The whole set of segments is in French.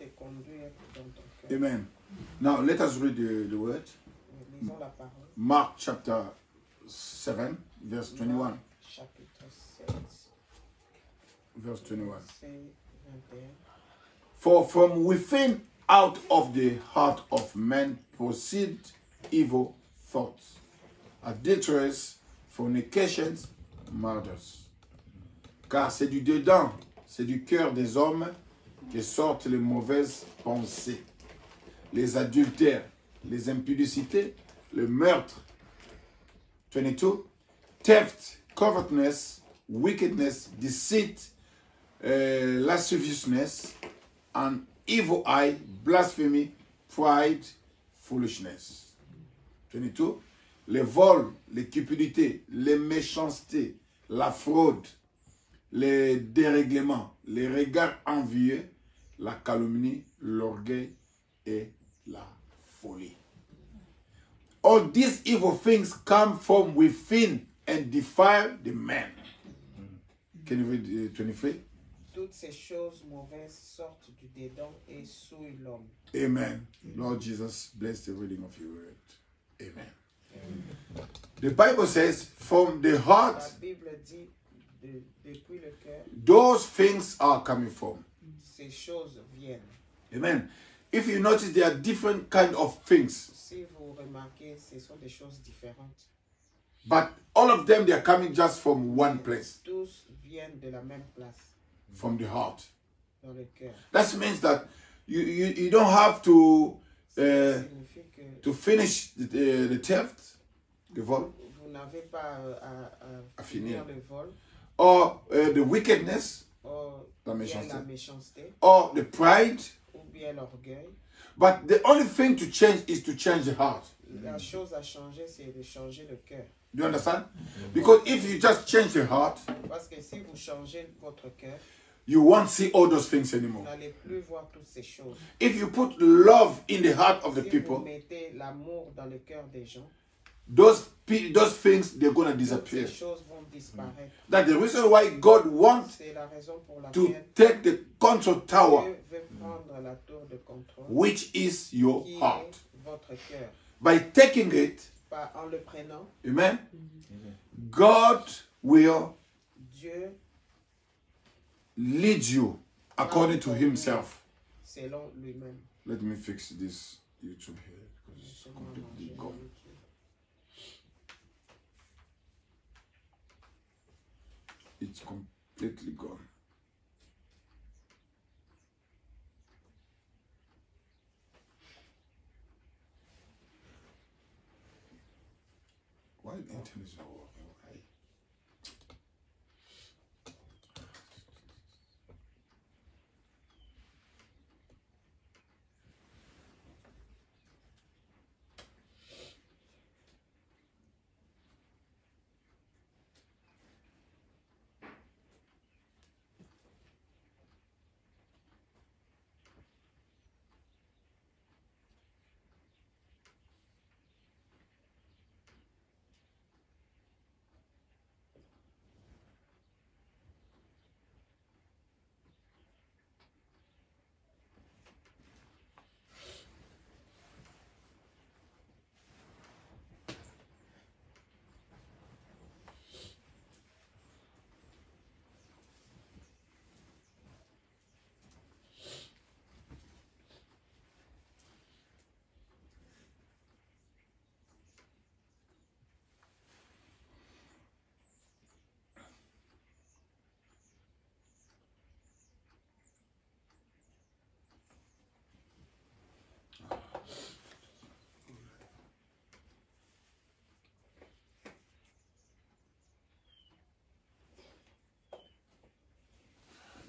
te conduire dans ton cœur. Amen. Now let us read the word. Lisons la parole. Mark chapter 7, verse 21. Marc, chapitre 7, Verse 21. verset 21. For from within, out of the heart of man proceed evil thoughts, adulteries, fornications, murders. Car c'est du dedans, c'est du cœur des hommes que sortent les mauvaises pensées, les adultères, les impudicités, le meurtre. 22. Theft, covetousness, wickedness, deceit, lasciviousness, and evil eye, blasphemy, pride, foolishness. 22. Les vols, les cupidités, les méchancetés, la fraude, les dérèglements, les regards envieux, la calomnie, l'orgueil et la folie. All these evil things come from within and defile the man. Can you read 23? Toutes ces choses mauvaises sortent du dedans et souillent l'homme. Amen. Lord Jesus, bless the reading of your word. Amen. The Bible says, from the La heart, Bible dit, depuis le cœur, those things are coming from. ces choses viennent. Amen. If you notice, there are different kind of things, Si vous remarquez, ce sont des choses différentes. but all of them, they are coming just from one place, Tous viennent de la même place, from the heart. dans le cœur. That means that you don't have to Ça signifie que finish the theft, the vol, vous n'avez pas à finir. finir le vol, or the wickedness, ou La bien méchanceté. la méchanceté, or the pride. ou bien l'orgueil. But the only thing to change is to change the heart. La chose à changer, c'est de changer le cœur. Do you understand? Because if you just change the heart, Parce que si vous changez votre cœur, you won't see all those things vous anymore. n'allez plus voir toutes ces choses. If you put love in the heart of the Si vous people, mettez l'amour dans le cœur des gens, those things, they're going to toutes disappear. ces choses vont disparaître. That's the reason why God wants C'est la raison pour to laquelle take the control tower, Dieu veut prendre la tour de contrôle, which is your qui heart. est votre cœur. By taking it, En le prenant, amen, God will Dieu, lead you according to himself. selon lui-même. Let me fix this YouTube here because it's completely gone. It's completely gone. Why the internet is not working? Why?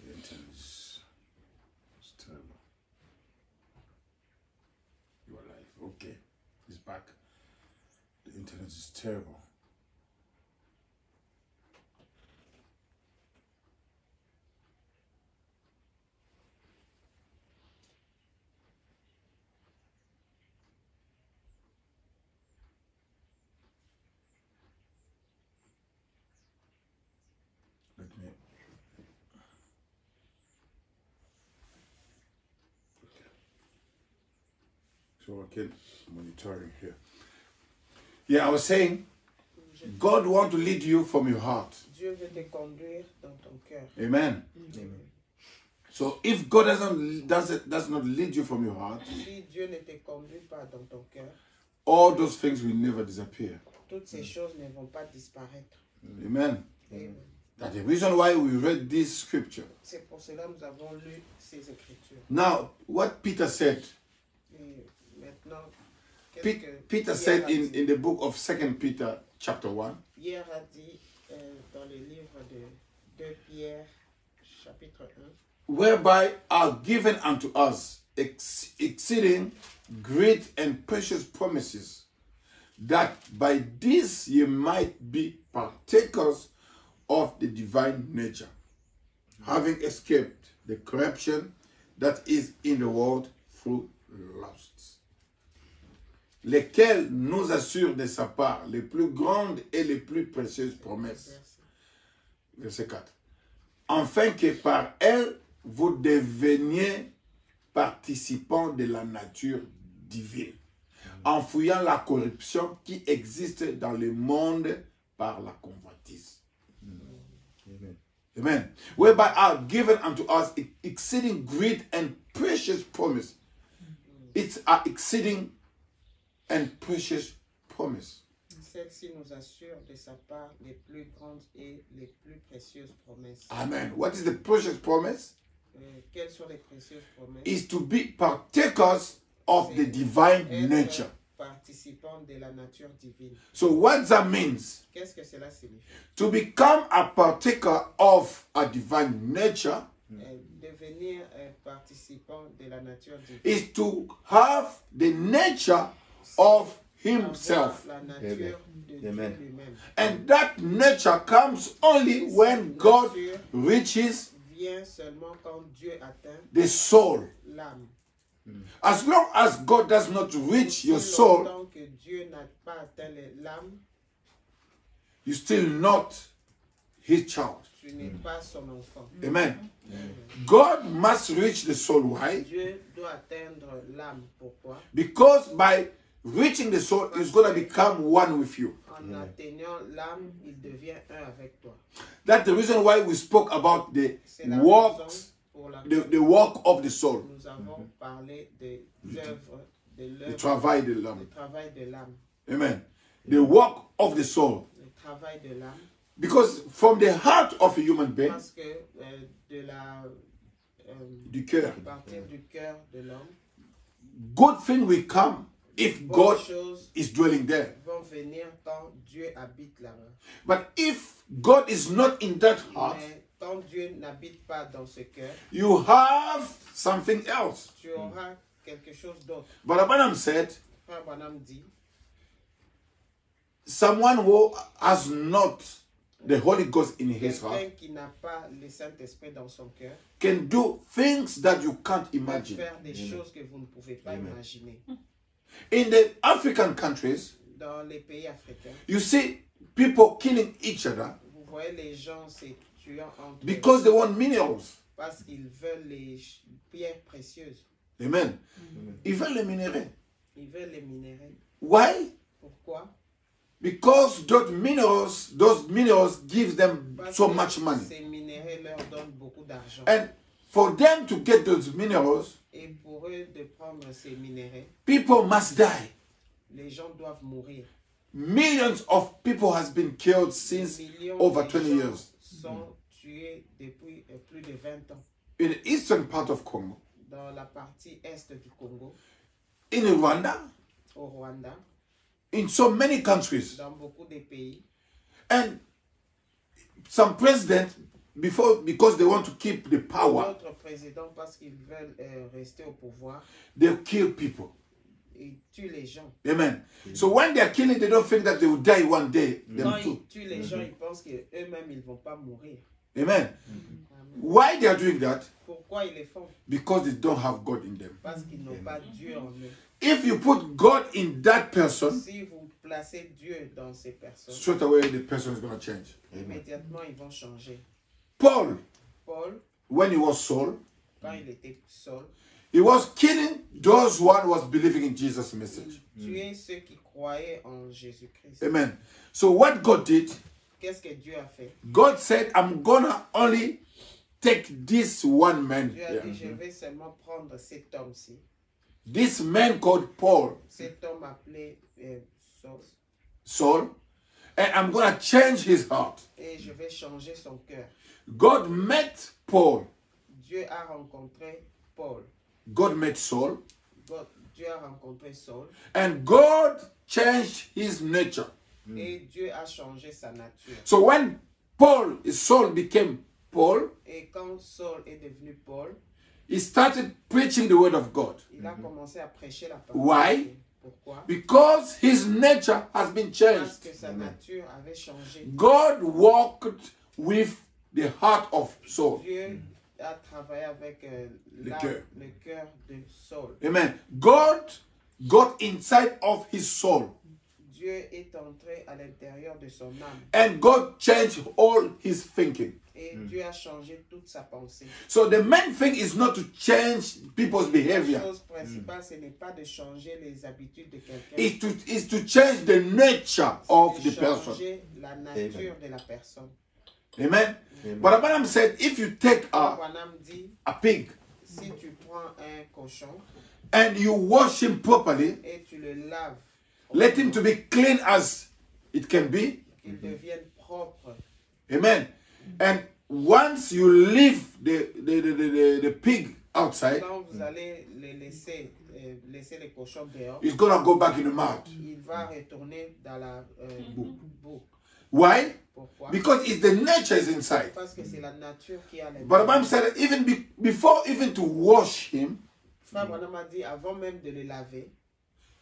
The internet is terrible. You are live. Okay. It's back. The internet is terrible. Let me. So I can monitoring here. Yeah, I was saying, God wants to lead you from your heart. Dieu veut te conduire dans ton cœur. Amen. Amen. So if God does not lead you from your heart, Si Dieu ne te conduit pas dans ton cœur, all those things will never disappear. toutes ces choses ne vont pas disparaître. Amen. Amen. That's the reason why we read this scripture. C'est pour cela que nous avons lu ces Écritures. Now, what Peter said, Et maintenant, qu'est-ce que Peter Pierre said a in dit? the book of 2 Peter chapter 1, Pierre a dit dans le livre de 2 Pierre, chapitre 1, whereby are given unto us exceeding great and precious promises, that by this ye might be partakers of the divine nature, having escaped the corruption that is in the world through lusts, lesquels nous assurent de sa part les plus grandes et les plus précieuses promesses. Verset 4. Afin que par elles, vous deveniez participants de la nature divine, en fouillant la corruption qui existe dans le monde par la convoitise. Amen. Amen. Whereby are given unto us exceeding great and precious promise. It's an exceeding and precious promise. Celle-ci nous assure de sa part les plus grandes et les plus précieuses promesses. Amen. What is the precious promise? Quelles sont les précieuses promesses? Is to be partakers of the divine Être nature. participant de la nature divine. So what that means, Qu'est-ce que cela signifie? to become a partaker of a divine nature, Devenir participant de la nature divine. is to have the nature of himself. Avoir la nature de Dieu Amen. lui-même. And that nature comes only when God reaches Vient seulement quand Dieu atteint the soul. l'âme. As long as God does not reach your Si soul, longtemps que Dieu n'a pas atteint l'âme, you're still not his child. tu n'es pas son enfant. Amen. God must reach the soul. Why? Dieu doit atteindre l'âme. Pourquoi? Because by reaching the soul, he's going to become one with you. En atteignant l'âme, il devient un avec toi. That's the reason why we spoke about the C'est la walk, raison pour laquelle the walk of the soul, nous avons parlé des œuvres, de the l'œuvre, travail de le l'âme. travail de l'âme. Amen. The walk of the soul. Le travail de l'âme. Because from the heart of a human being, Parce que de la du cœur, à partir du cœur de l'homme, good thing will come if bonnes God choses is dwelling there. vont venir quand Dieu habite là-bas. But if God is not in that heart, Mais quand Dieu n'habite pas dans ce cœur, you have something else. tu auras quelque chose d'autre. But Abraham said, Frère Branham dit, someone who has not the Holy Ghost in his heart quelqu'un qui n'a pas le Saint-Esprit dans son cœur can do things that you can't peut imagine. faire des choses que vous ne pouvez pas imaginer. In the African countries, Dans les pays africains, you see people killing each other vous voyez les gens se tuant entre because eux they want minerals. parce qu'ils veulent les pierres précieuses. Amen. Ils veulent les minéraux. Ils veulent les minéraux. Why? Pourquoi? Because those minerals give them Parce so que much money. ces minéraux leur donnent beaucoup d'argent. And for them to get those minerals, Et pour eux de prendre ces minéraux, people must die. les gens doivent mourir. Millions of people has been killed since Millions over de 20 gens years. sont tués depuis plus de 20 ans. In the eastern part of Congo, Dans la partie est du Congo, in Rwanda, au Rwanda, in so many countries. dans beaucoup de pays. And some president, because they want to keep the power, D'autres présidents, parce qu'ils veulent rester au pouvoir, they kill people. ils tuent les gens. Amen. So when they are killing, they don't think that they will die one day. Them Quand too. ils tuent les gens, ils pensent qu'eux-mêmes, ils ne vont pas mourir. Amen. Amen. Why they are doing that? Pourquoi ils le font? Because they don't have God in them. Parce qu'ils n'ont pas Dieu en eux. If you put God in that person, Si vous placez Dieu dans ces personnes, straight away the person is going to change. immédiatement, ils vont changer. Paul, Paul, when he was Saul, quand il était seul, He was killing those one who was believing in Jesus' message. Il tuait ceux qui croyaient en Jésus-Christ. Amen. So what God did, Qu'est-ce que Dieu a fait? God said, I'm gonna only take this one man Dieu a here. dit, je vais seulement prendre cet homme-ci. This man called Paul, Cet homme appelé Saul. Saul, and I'm gonna change his heart. Et je vais changer son cœur. God met Paul. Dieu a rencontré Paul. God met Saul. Dieu a rencontré Saul. And God changed his nature. Et Dieu a changé sa nature. So when Saul became Paul, Et quand Saul est devenu Paul, he started preaching the word of God. il a commencé à prêcher la parole. Why? Pourquoi? Because his nature has been Parce changed. que sa nature avait changé. God walked with the heart of Saul. Dieu a travaillé avec Le cœur. le cœur de Saul. Amen. God got inside of his soul. Dieu est entré à l'intérieur de son âme. And God changed all his thinking. Et Dieu a changé toute sa pensée. So the main thing is not to change people's La behavior. chose principale, ce n'est pas de changer les habitudes de quelqu'un. Is to change the nature of C'est the de person. changer la nature de la personne. Amen. But Abraham said, if you take Branham dit, a pig si tu prends un cochon and you wash him properly, et tu le laves, let him to be clean as it can be. qu'il devienne propre. Amen. And once you leave the pig outside, Quand vous allez laisser les cochons dehors, it's gonna go back in the mud. il va retourner dans la boue. Why? Pourquoi? Because it's the nature is inside. Parce que c'est la nature qui a But Abraham l'intérieur. said, even before even to wash him, Frère Branham a dit, avant même de le laver,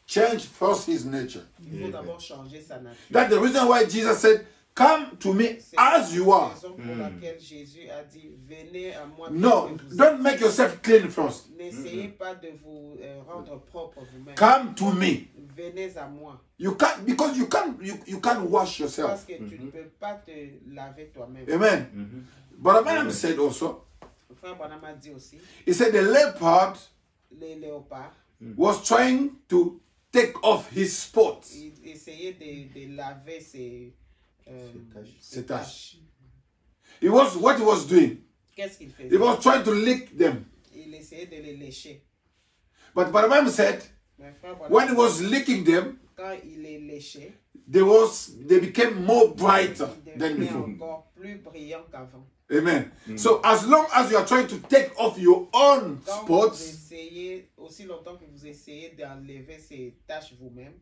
change first his nature. il faut d'abord changer sa nature. That's the reason why Jesus said, come to me C'est as you la are. raison pour laquelle Jésus a dit, venez à moi. No, tel que vous don't êtes. make yourself clean first. N'essayez pas de vous rendre propre vous-même. Come to me. Venez à moi. You can't, because you can't wash Parce yourself. que tu ne peux pas te laver toi-même. Amen. But Abraham said also, Frère Branham a dit aussi, he said the leopard les léopards, was trying to take off his spots. ils essayaient de laver ses Ses taches. What he was doing, Qu'est-ce qu'il he faisait? was trying to lick them. Il essayait de les lécher. But Abraham said, Mais frère Branham, when he was licking them, quand il les léchait, they became more brighter il than devenait before. encore plus brillant qu'avant. Amen. So as long as you are trying to take off your own Quand spots, vous essayez, aussi longtemps que vous essayez d'enlever ces taches vous-même,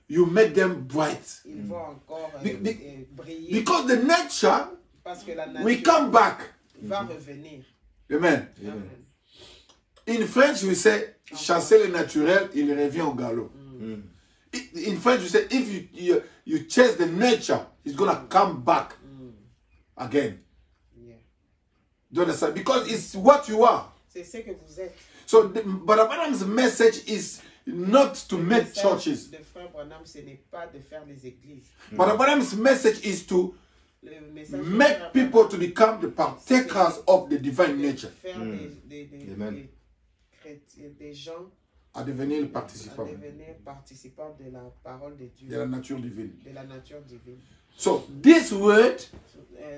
you make them bright. ils vont encore briller. Because the nature Parce que la will nature come back. va revenir. Amen. Amen. In French, we say, chasser le naturel, il revient au galop. In French, we say, if you chase the nature, it's going to come back again. Yeah. Do you understand? Because it's what you are. C'est ce que vous êtes. So, but Abraham's message is not to Le make message churches. de Frère Branham, ce n'est pas de faire les églises. But Abraham's message is to Le message de make Frère people Branham, to become the partakers of the divine de nature. faire Amen. des chrétiens, des gens À devenir le à participant devenir participants de la parole de Dieu, de la nature divine. de la nature divine. So, this word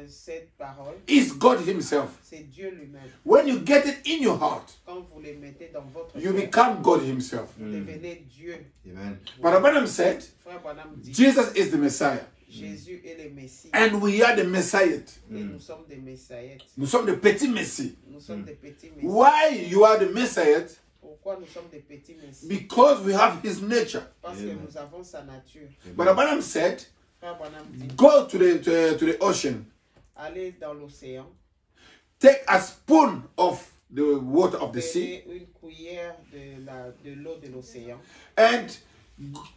Cette parole, is God Himself. c'est Dieu lui-même. When you get it in your heart, Quand vous les mettez dans votre you cœur, become God Himself. vous devenez Dieu. Amen. But Abraham said, Frère Branham dit, Jesus is the Messiah. Jésus est le Messie. And we are the Messiah. Et nous sommes des Messiahettes. Nous sommes des petits Messies. Nous sommes des petits Messies. Why you are the Messiah? Pourquoi nous sommes des petits Messies? Because we have His nature. Parce que nous avons sa nature. But Abraham said, Frère Branham dit, go to the ocean, allez dans l'océan, take a spoon of the water of the sea, prenez une cuillère de l'eau de l'océan and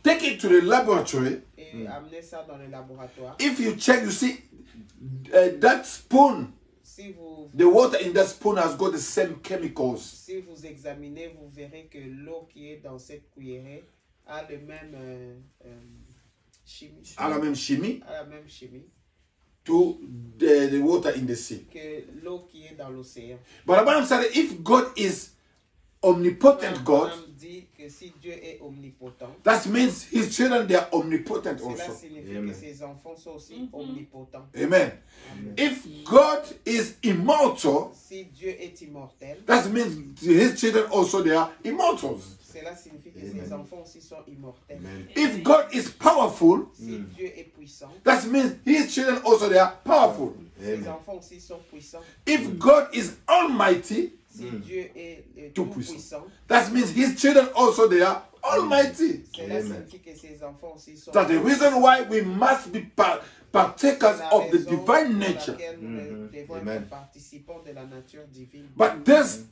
take it to the laboratory. et amenez ça dans le laboratoire. If you check, you see that spoon, Si vous, the water in that spoon has got the same chemicals. si vous examinez, vous verrez que l'eau qui est dans cette cuillerée a le même chimie, À la même chimie a la même chimie to the water in the sea. que l'eau qui est dans l'océan. But Abraham said, if God is omnipotent God, Branham dit que si Dieu est omnipotent, that means his children, they are omnipotent cela also. signifie Amen. que ses enfants sont aussi omnipotents. Amen. If God is immortal, Si Dieu est immortel, that means his children also, they are immortals. cela signifie que Amen. ses enfants aussi sont immortels. Amen. If God is powerful, Si Dieu est puissant, that means his children also, they are powerful. ses Amen. enfants aussi sont puissants. If God is almighty, Si Dieu est Tout tout puissant. puissant, that means his children also, they are almighty. cela Amen. signifie que ses enfants aussi sont That's the reason why we must be partakers la of the raison divine pour nature. laquelle nous devons Amen. être participants de la nature divine. But there's,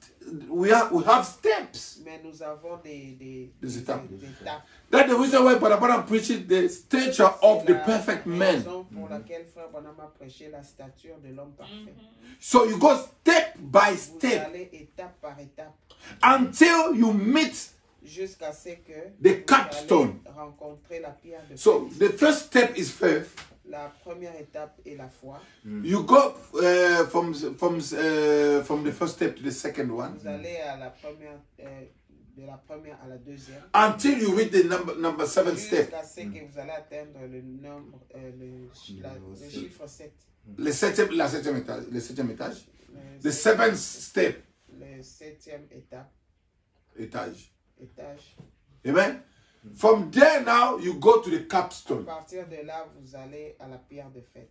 we have steps. Mais nous avons des étapes. étapes. That's the reason why Brother Branham preaches the stature of the perfect man. raison pour laquelle Frère Branham a prêché la stature de l'homme parfait. So you go step by Vous step allez étape par étape until you meet. jusqu'à ce que The vous capstone. allez rencontrer la pierre de So Félix. the first step is faith. La première étape est la foi. You go from the first step to the second one Vous allez à la première, de la première à la deuxième. until you reach the number 7 step. Jusqu'à ce que vous allez atteindre le nombre, le chiffre 7. Le septième étage. Le The seventh step. le septième Étage. étage. Amen. From there now you go to the À capstone partir de là, vous allez à la pierre de fête.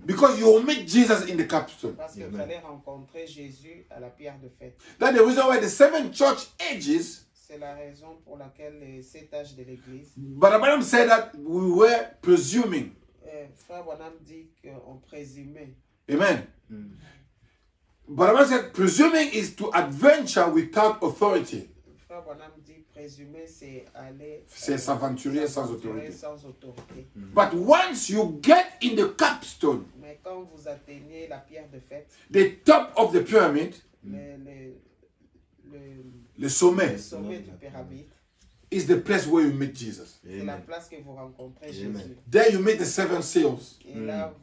because you will meet Jesus in the capstone. Parce que vous allez rencontrer Jésus à la pierre de fête. That's the reason why the 7 church ages, C'est la raison pour laquelle les 7 âges de l'Église. Brother Branham said that we were presuming. Frère Branham dit qu'on présumait. Amen. Brother Branham said presuming is to adventure without authority. Frère Branham dit présumer, c'est aller C'est s'aventurer sans s'aventurer autorité. sans autorité. But once you get in the capstone, Mais quand vous atteignez la pierre de fête, the top of the pyramid, le le sommet, le sommet du pyramide, is the place where you meet Jesus. c'est la place que vous rencontrez Jésus. There you meet the 7 seals. Et là,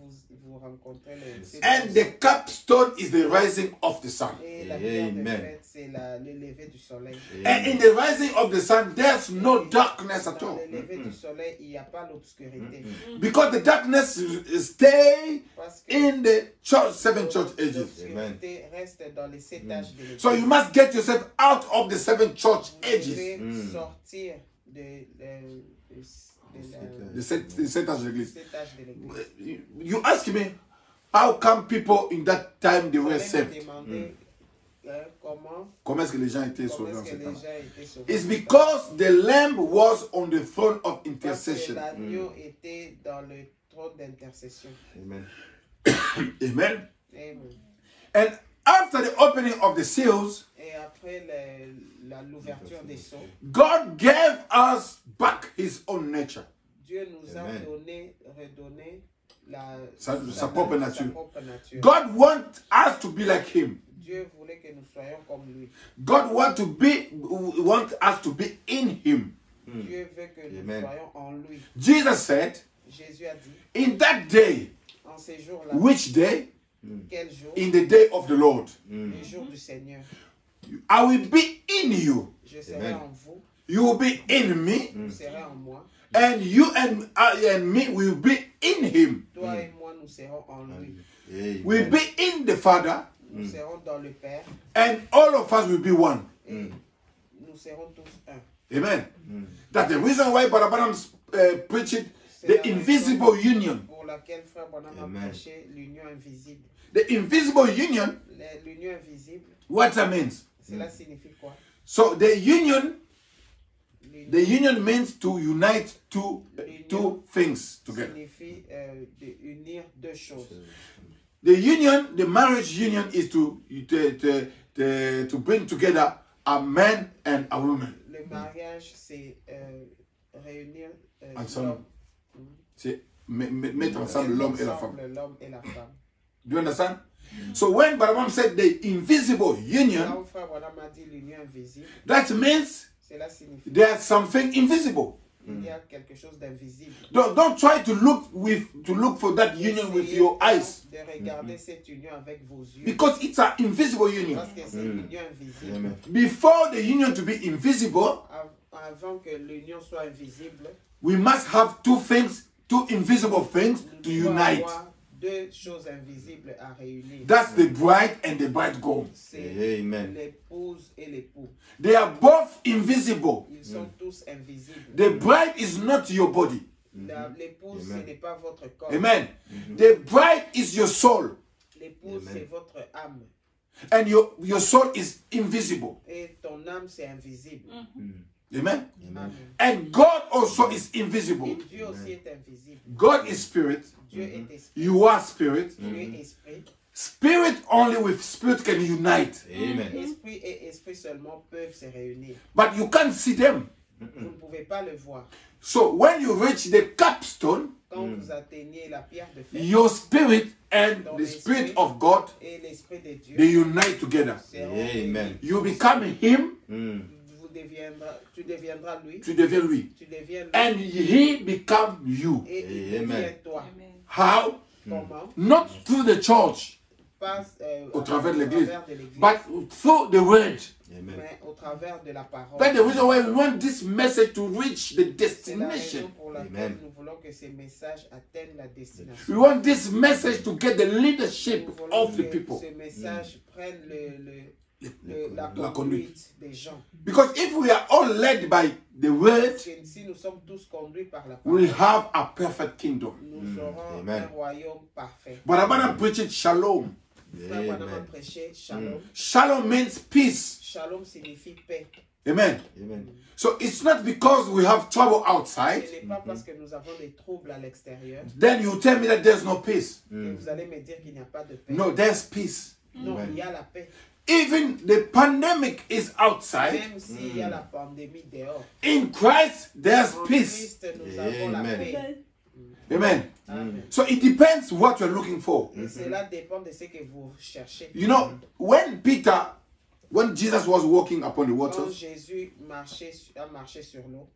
vous rencontrez le sept And the capstone is the rising of the sun. Et la pierre de Amen. fête, c'est le lever du soleil. And in the rising of the sun, there's no darkness at Dans all. le lever du soleil, il n'y a pas l'obscurité. Because the darkness stay Parce que in the 7 church ages. l'obscurité reste dans les 7 âges de l'Église. So you must get yourself out of the 7 church Vous ages. devez sortir de The 7 âges de l'église. 7 âges de l'Église. You ask me, how come people in that time they Vous were allez me saved? demander comment Comment est-ce que les gens étaient sauvés est-ce en que ce les temps? gens étaient sauvés. It's because the lamb was on the throne of Parce que intercession. l'agneau était dans le trône d'intercession. Amen. Amen. Amen. And after the opening of the seals, Et après l'ouverture des sceaux, God gave us back his own nature. Dieu nous a Amen. redonné Sa propre nature. propre nature. God wants us to be like him. Dieu voulait que nous soyons comme lui. God wants us to be in him. Dieu veut que nous Amen. soyons en lui. Jesus said, Jésus a dit, in that day, en ces jours-là, which day? quel jour? In the day of the Lord. Le jour du Seigneur. I will be in you. Je serai Amen. en vous, You will be in me. vous serez en moi. And you and I and me will be in him. Toi et moi, nous serons en lui. We'll be in the Father. Nous serons dans le Père And all of us will be one. et nous serons tous un. Amen. That's the reason why Brother Branham preached the invisible union. Pour laquelle Frère Branham a Amen. prêché l'union invisible. The invisible union, L'union invisible, what that means. cela signifie quoi? So the union L'union means to unite two things together. signifie de unir deux choses. The union, the marriage union is to bring together a man and a woman. Le mariage, c'est réunir Ensemble. l'homme. C'est mettre ensemble l'homme et la femme. Ensemble, l'homme et la femme. Do you understand? So when Branham said the invisible union, Quand Frère Branham a dit l'union invisible, that means cela signifie there's something invisible. il y a quelque chose d'invisible. Don't try to look for that union with your eyes, De regarder cette union avec vos yeux. because it's an invisible union. Parce que c'est une union invisible. Amen. Before the union to be invisible, Avant que l'union soit invisible, we must have two invisible things to nous devons unite. avoir deux choses invisibles à réunir. That's the bride and the bridegroom. C'est Amen. l'épouse et l'époux. They are both invisible. Ils sont tous invisibles. The bride is not your body. L'épouse, ce Amen. n'est pas votre corps. Amen. The bride is your soul. L'épouse, Amen. c'est votre âme. And your soul is invisible. Et ton âme, c'est invisible. Amen. Amen. And God also is Et invisible. Dieu aussi est invisible. God is spirit. Dieu est esprit. You are spirit. Dieu est esprit. Spirit only with spirit can unite. Amen. Esprit et esprit seulement peuvent se réunir. But you can't see them. Vous ne pouvez pas le voir. So when you reach the capstone, Quand vous atteignez la pierre de fer your spirit and the spirit of God, et l'esprit de Dieu, they unite together. seront Amen. unis. You become him, Tu deviendras lui. tu deviens lui. Tu deviens lui. And he become you. Et il Amen. devient toi. How? Comment? Not through the church, Passe au travers de l'église, travers de l'église, but through the word. Amen. mais au travers de la parole. That's the reason why we want this message to reach the C'est la raison destination. pour laquelle Amen. nous voulons que ces messages atteignent la destination. We want this message to get the leadership Nous voulons of the que people. ce message prenne la La conduite des gens. Because if we are all led by the word, Parce que si nous sommes tous conduits par la we'll parole, have a perfect kingdom. nous aurons Amen. un royaume parfait. But I'm going to preach it shalom. Frère Branham a Amen. prêché shalom. Shalom means peace. Shalom signifie paix. Amen. Amen. So it's not because we have trouble outside, Ce n'est pas parce que nous avons des troubles à l'extérieur then you tell me that there's no peace. que vous allez me dire qu'il n'y a pas de paix. No, there's peace. Non, Amen. il y a la paix. Even the pandemic is outside. Même s'il y a la pandémie dehors, In Christ, there's en peace. Christ, nous avons la Amen. paix. Amen. Amen. So it depends what you're looking for. Et cela dépend de ce que vous cherchez. You know, when Jesus was walking upon the Quand waters, Jésus a marché sur l'eau,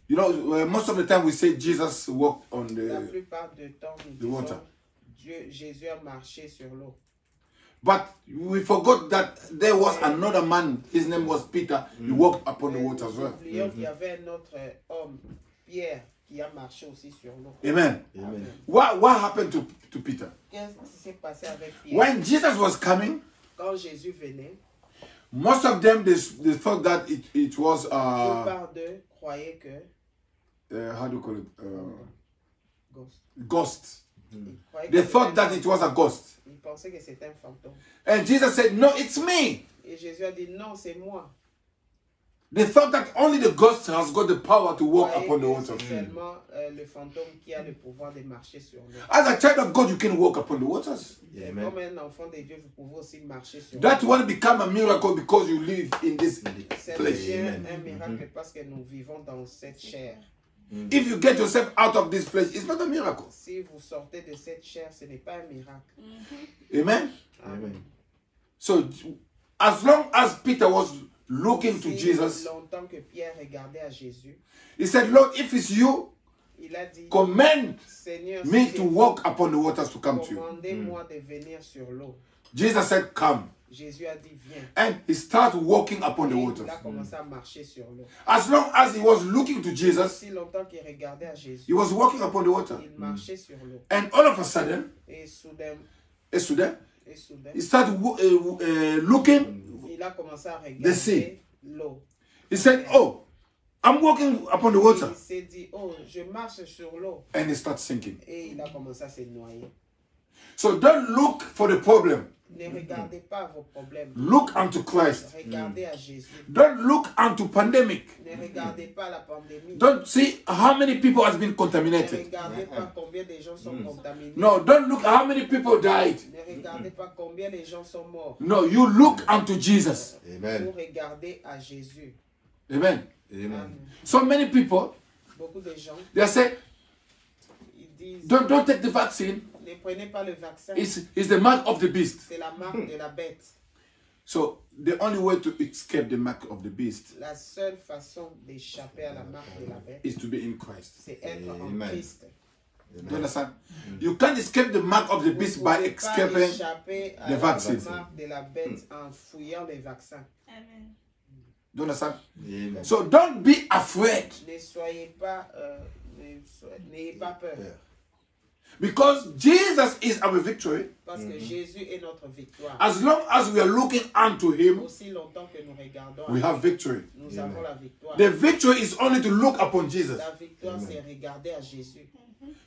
you know, most of the time we say Jesus walked on la the. plupart du temps, nous the disons water. Jésus a marché sur l'eau. But we forgot that there was another man. His name was Peter. He walked upon the Mais water as nous well. oublions qu'il y avait un autre homme, Pierre, qui a marché aussi sur l'eau. Amen. Amen. What happened to Peter? Qu'est-ce qui s'est passé avec Pierre? When Jesus was coming, Quand Jésus venait, most of them they thought that it was la plupart d'eux croyaient que how do you call it ghost. ghost. Ils croyaient They que thought c'était un that it was a ghost. Ils pensaient que c'était un fantôme. And Jesus said, "No, it's me." Et Jésus a dit non, c'est moi. They thought that only the ghost has got the power to walk Croyez upon the que waters. c'est seulement le fantôme qui a le pouvoir de marcher sur l'eau. As a child of God, you can walk upon the waters. Et Amen. comme un enfant de Dieu, vous pouvez aussi marcher sur That l'eau. will become a miracle because you live in this Ça place. devient Amen. un miracle parce que nous vivons dans cette chair. If you get yourself out of this place, it's not a miracle. Si vous sortez de cette chair, ce n'est pas un miracle. Amen. Amen. So, as long as Peter was looking to Si Jesus, longtemps que Pierre regardait à Jésus, he said, "Lord, if it's you, il a dit, command Seigneur, me si to c'est walk upon the waters to come to you." commandez-moi de venir sur l'eau. Jesus said, "Come." Jésus a dit, viens. And he started walking upon the Et waters. il a commencé à marcher sur l'eau. As long as he was looking to Jesus, Si longtemps qu'il regardait à Jésus, he was walking upon the water. il marchait sur l'eau. And all of a sudden, Et soudain, he started looking. il a commencé à The sea. regarder l'eau. He said, "Oh, I'm walking upon the water." Il s'est dit, oh, je marche sur l'eau. And he started sinking. Et il a commencé à se noyer. So don't look for the problem. Ne regardez pas vos problèmes. Look unto Christ. Regardez à Jésus. Don't look unto pandemic. Ne regardez pas la pandémie. Don't see how many people has been Ne contaminated. regardez pas combien de gens sont contaminés. No, don't look how many people died. Ne regardez pas combien de gens sont morts. No, you look unto Jesus. Amen. Vous regardez à Jésus. Amen. Amen. Amen. So many people, Beaucoup de gens, they say, ils disent, don't take the vaccine. ne prenez pas le vaccin. It's the mark of the beast. C'est la marque de la bête. So the only way to escape the mark of the beast La seule façon d'échapper à la marque de la bête, is to be in Christ. c'est être en Amen. Christ. Do you understand? You can't escape the mark of the Vous beast ne by pouvez pas escaping. échapper à the la vaccine. marque de la bête en fouillant les vaccins. Amen. Do you understand? Amen. So don't be afraid, Ne soyez pas, n'ayez pas peur, because Jesus is our victory. parce que Jésus est notre victoire. As long as we are looking unto Him, Aussi longtemps que nous regardons, we have victory. nous avons la victoire. The victory is only to look upon Jesus. La victoire, c'est regarder à Jésus.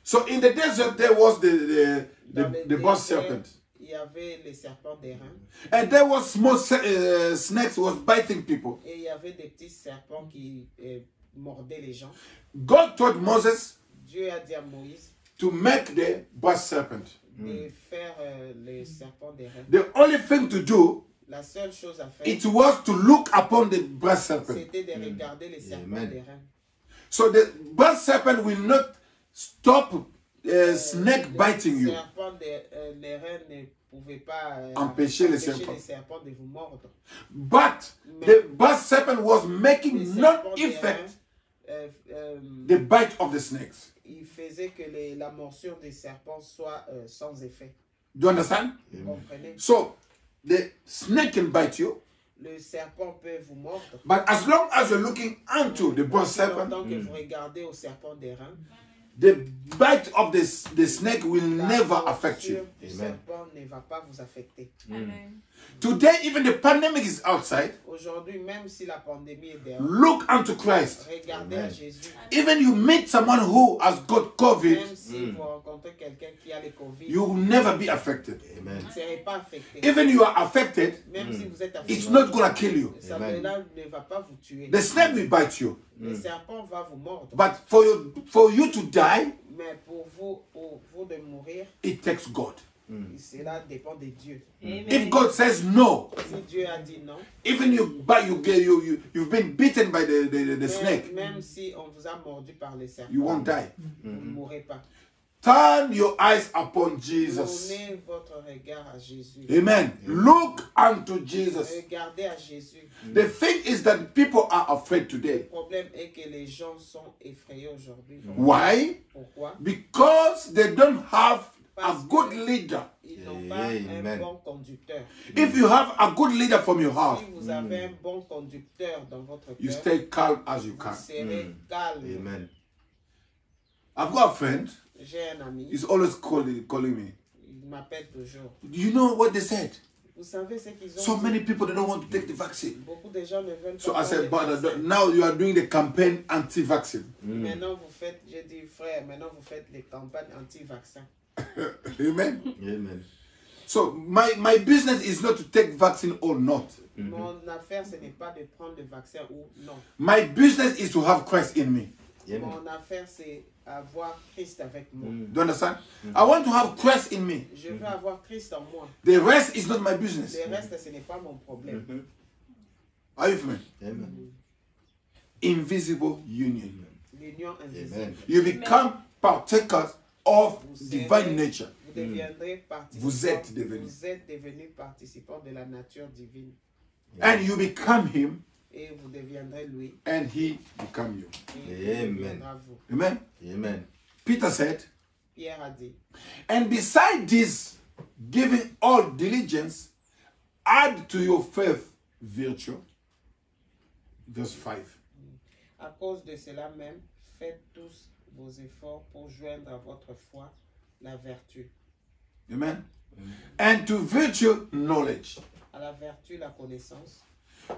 So in the desert there was Dans le the boss désert, serpent, il y avait les serpents d'airain and there was small snakes was biting people. et il y avait des petits serpents qui mordaient les gens. God told Moses Dieu a dit à Moïse to make the boss serpent. de faire les serpents d'airain. The only thing to do, La seule chose à faire, it was to look upon the brass serpent. c'était de regarder les serpents Amen. d'airain. So the brass serpent will not stop snake biting Les you. serpents d'airain ne pouvaient pas Empêcher les serpents. de vous mordre. But the brass serpent was Les making serpents not d'airain, effect euh, the bite of the snakes. il faisait que la morsure des serpents soit sans effet. Do you understand? Vous comprenez? So the snake can bite you, Le serpent peut vous mordre. but as long as you're looking unto the brass Aussi serpent, longtemps que vous regardez au serpent d'airain, the bite of the snake will la never affect you. morsure du serpent ne va pas vous affecter. Amen. Today, even the pandemic is outside. Aujourd'hui, même si la pandémie est dehors, Look unto Christ. regardez à Jésus. Even you meet someone who has got COVID, Même si vous rencontrez quelqu'un qui a le Covid, you will never be affected. Amen. vous ne serez pas affecté. Even you are affected, Même si vous êtes affecté, it's not gonna kill you. ça Amen. ne va pas vous tuer. The snake will bite you, Le serpent va vous mordre. but for you to die, Mais pour vous de mourir, it takes God. cela dépend de Dieu. If God says no, Si Dieu a dit non, even you've been bitten by the snake, même si on vous a mordu par les serpents, you won't die. vous ne mourrez pas. Turn your eyes upon Jesus. Tournez votre regard à Jésus. Amen. Look unto Jesus. Regardez à Jésus. The thing is that people are afraid Le today. problème est que les gens sont effrayés aujourd'hui. Why? Pourquoi? Because they don't have a good leader. Ils n'ont pas un Amen. bon conducteur. If you have a good leader from your heart, Si vous avez un bon conducteur dans votre you cœur, stay calm as you vous can. serez calme. Amen. I've got a friend. J'ai un ami, He's always calling me. il m'appelle toujours. You know what they said? Vous savez ce qu'ils ont So dit? many people they don't want to take the vaccine. Beaucoup de gens ne veulent pas So I prendre said, le but vaccin. now you are doing the campaign anti-vaccine. Maintenant vous faites, j'ai dit frère, maintenant vous faites les campagnes anti-vaccins. Amen. Amen. So my business is not to take vaccine or not. Mon affaire, ce n'est pas de prendre le vaccin ou non. My business is to have Christ in me. Amen. Mon affaire, c'est avoir Christ avec moi. Do you understand? I want to have Christ in me. Je veux avoir Christ en moi. The rest is not my business. Le reste, ce n'est pas mon problème. Are you with me? Amen. Invisible union. L'union invisible. Amen. You become partakers of divine nature. Vous deviendrez participants. Vous êtes devenus. Vous êtes devenus participants de la nature divine. And you become him, Et vous deviendrez lui. and he become you. Et il Amen. deviendra vous. Amen. Amen. Peter said, Pierre a dit, and beside this, giving all diligence, add to your faith virtue. Verse 5. à cause de cela même, faites tous vos efforts pour joindre à votre foi la vertu. Amen. And to virtue, knowledge. À la vertu, la connaissance.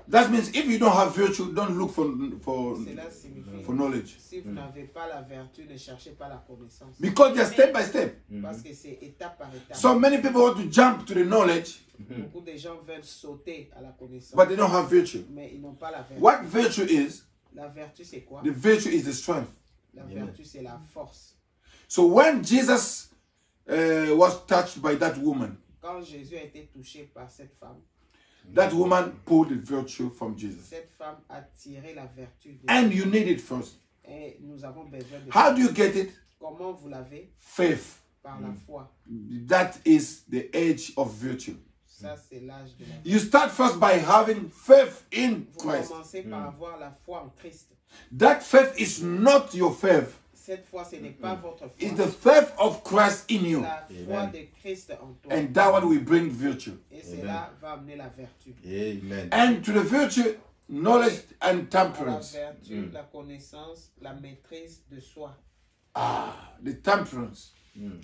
That means if you don't have virtue, don't look for Cela signifie, knowledge. si vous n'avez pas la vertu, ne cherchez pas la connaissance. Because they're step by step. Parce que c'est étape par étape. So many people want to jump to the knowledge, Beaucoup de gens veulent sauter à la connaissance, but they don't have virtue. mais ils n'ont pas la vertu. What virtue is? La vertu, c'est quoi? The virtue is the strength. La vertu, c'est la force. So when Jesus was touched by that woman, Quand Jésus a été touché par cette femme, that woman pulled the virtue from Jesus. cette femme a tiré la vertu de And you need it first. Et nous avons besoin de How do you get it? Comment vous l'avez? Faith. Par la foi. That is the age of virtue. Ça, c'est l'âge de la vie. You start first by having faith in Vous Christ. commencez par avoir la foi en Christ. That faith is not your faith. Cette foi, ce n'est pas votre It's foi. the faith of Christ in you. La foi de Christ en toi. And that one will bring virtue. Et cela va amener la vertu. Amen. And to the virtue, knowledge and La temperance. vertu, la connaissance, la maîtrise de soi. The temperance.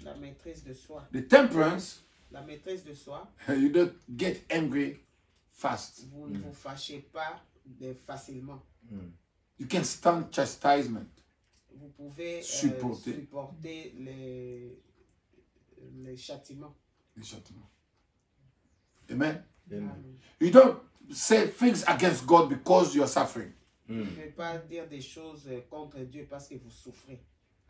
La maîtrise de soi. The temperance, La maîtrise de soi, you don't get angry fast. vous ne vous fâchez pas facilement. You can stand chastisement. Vous pouvez Supporter. supporter les châtiments. The châtiment. Amen. Amen. You don't say things against God because you're suffering. Vous ne pouvez pas dire des choses contre Dieu parce que vous souffrez.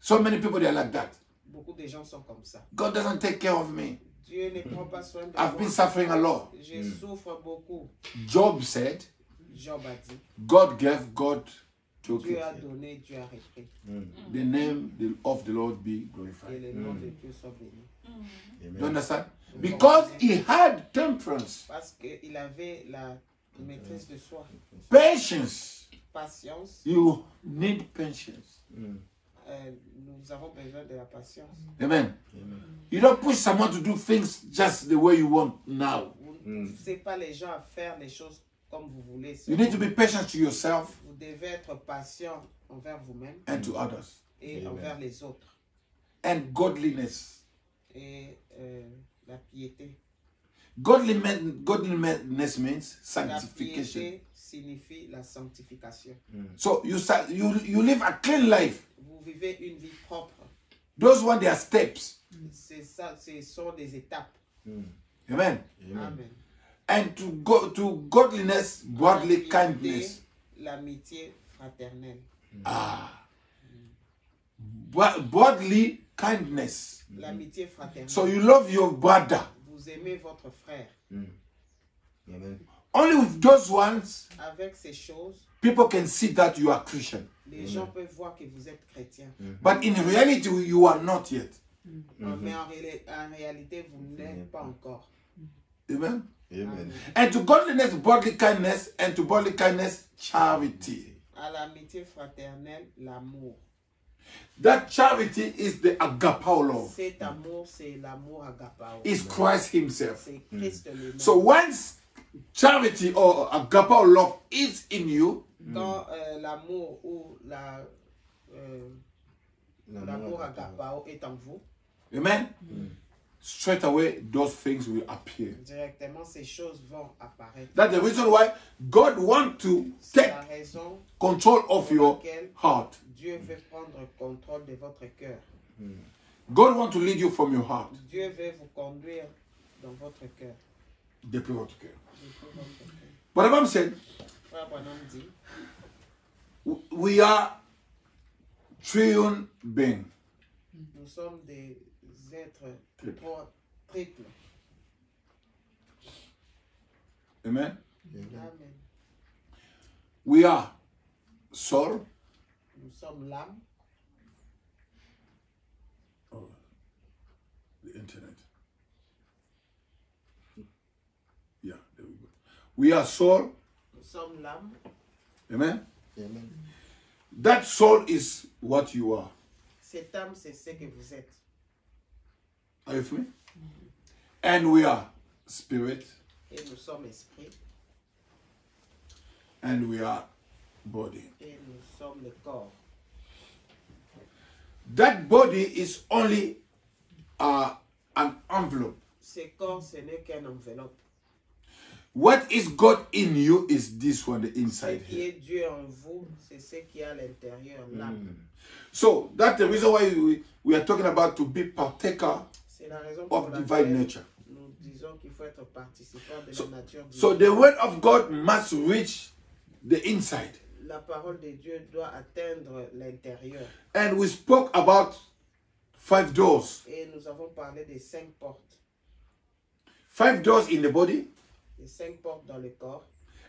So many people, they are like that. Beaucoup de gens sont comme ça. God doesn't take care of me. Dieu ne prend pas soin de I've moi. been suffering a lot. Je souffre beaucoup. Job said, Job a dit, God gave, God took Dieu it. a donné, Dieu a repris. The name of the Lord be Et glorified. le nom de Dieu soit béni. You understand? Because he had temperance, Parce qu'il avait la maîtrise de soi. patience. Patience. You need patience. Nous avons besoin de la patience. Amen. You don't push someone to do things just the way you want now. Vous ne poussez pas les gens à faire les choses comme vous voulez. You need to be patient to yourself Vous devez être patient envers vous-même and to others. et envers les autres. And godliness. Et la piété. Godliness means La sanctification. piété signifie la sanctification. So you live a clean life. Vous vivez une vie propre. Those ones, they are steps. C'est ça, ce sont des étapes. Amen. Amen. And to go to godliness, brotherly La piété, kindness. L'amitié fraternelle. Brotherly kindness. L'amitié fraternelle. So you love your brother. Vous aimez votre frère. Amen. Only with those ones, Avec ces choses, people can see that you are Christian. les gens peuvent voir que vous êtes chrétien. But in reality, you are not yet. Mais en réalité, vous ne l'êtes pas encore. Amen. Amen. And to godliness, brotherly kindness, and to brotherly kindness, charity. À l'amitié fraternelle, l'amour. That charity is the agapao love. Cet amour, c'est l'amour agapao. Is Christ himself. C'est Christ lui-même. So once charity or agapao love is in you, Quand l'amour ou l'amour agapao est en vous, amen, straight away those things will appear. directement ces choses vont apparaître. That's the reason why God wants to C'est take la raison control of pour your laquelle heart. Dieu veut prendre contrôle de votre cœur. God wants to lead you from your heart. Dieu veut vous conduire dans votre cœur. Depuis votre cœur. Depuis votre cœur. But the Bible said, Frère Branham dit, we are triune beings. nous sommes des êtres Triple. triples. Amen. Amen. We are soul. Nous sommes l'âme. Oh, the internet. Yeah, there we go. We are soul. Nous sommes l'âme. Amen. Amen. That soul is what you are. Cette âme, c'est ce que vous êtes. Are you with me? And we are spirit. Et nous sommes esprit. And we are body. Et nous sommes le corps. That body is only an envelope. Ce corps, ce n'est qu'une enveloppe. What is God in you is this one, the Ce inside qui here. est Dieu en vous, c'est ce qui est à l'intérieur, l'âme. So that's the reason why we are talking about to be partaker C'est la raison pour of laquelle divine nature. nous disons qu'il faut être participant de So, la nature divine. so the word of God must reach the inside. La parole de Dieu doit atteindre l'intérieur. And we spoke about 5 doors. Et nous avons parlé des 5 portes. 5 doors in the body Les 5 portes dans le corps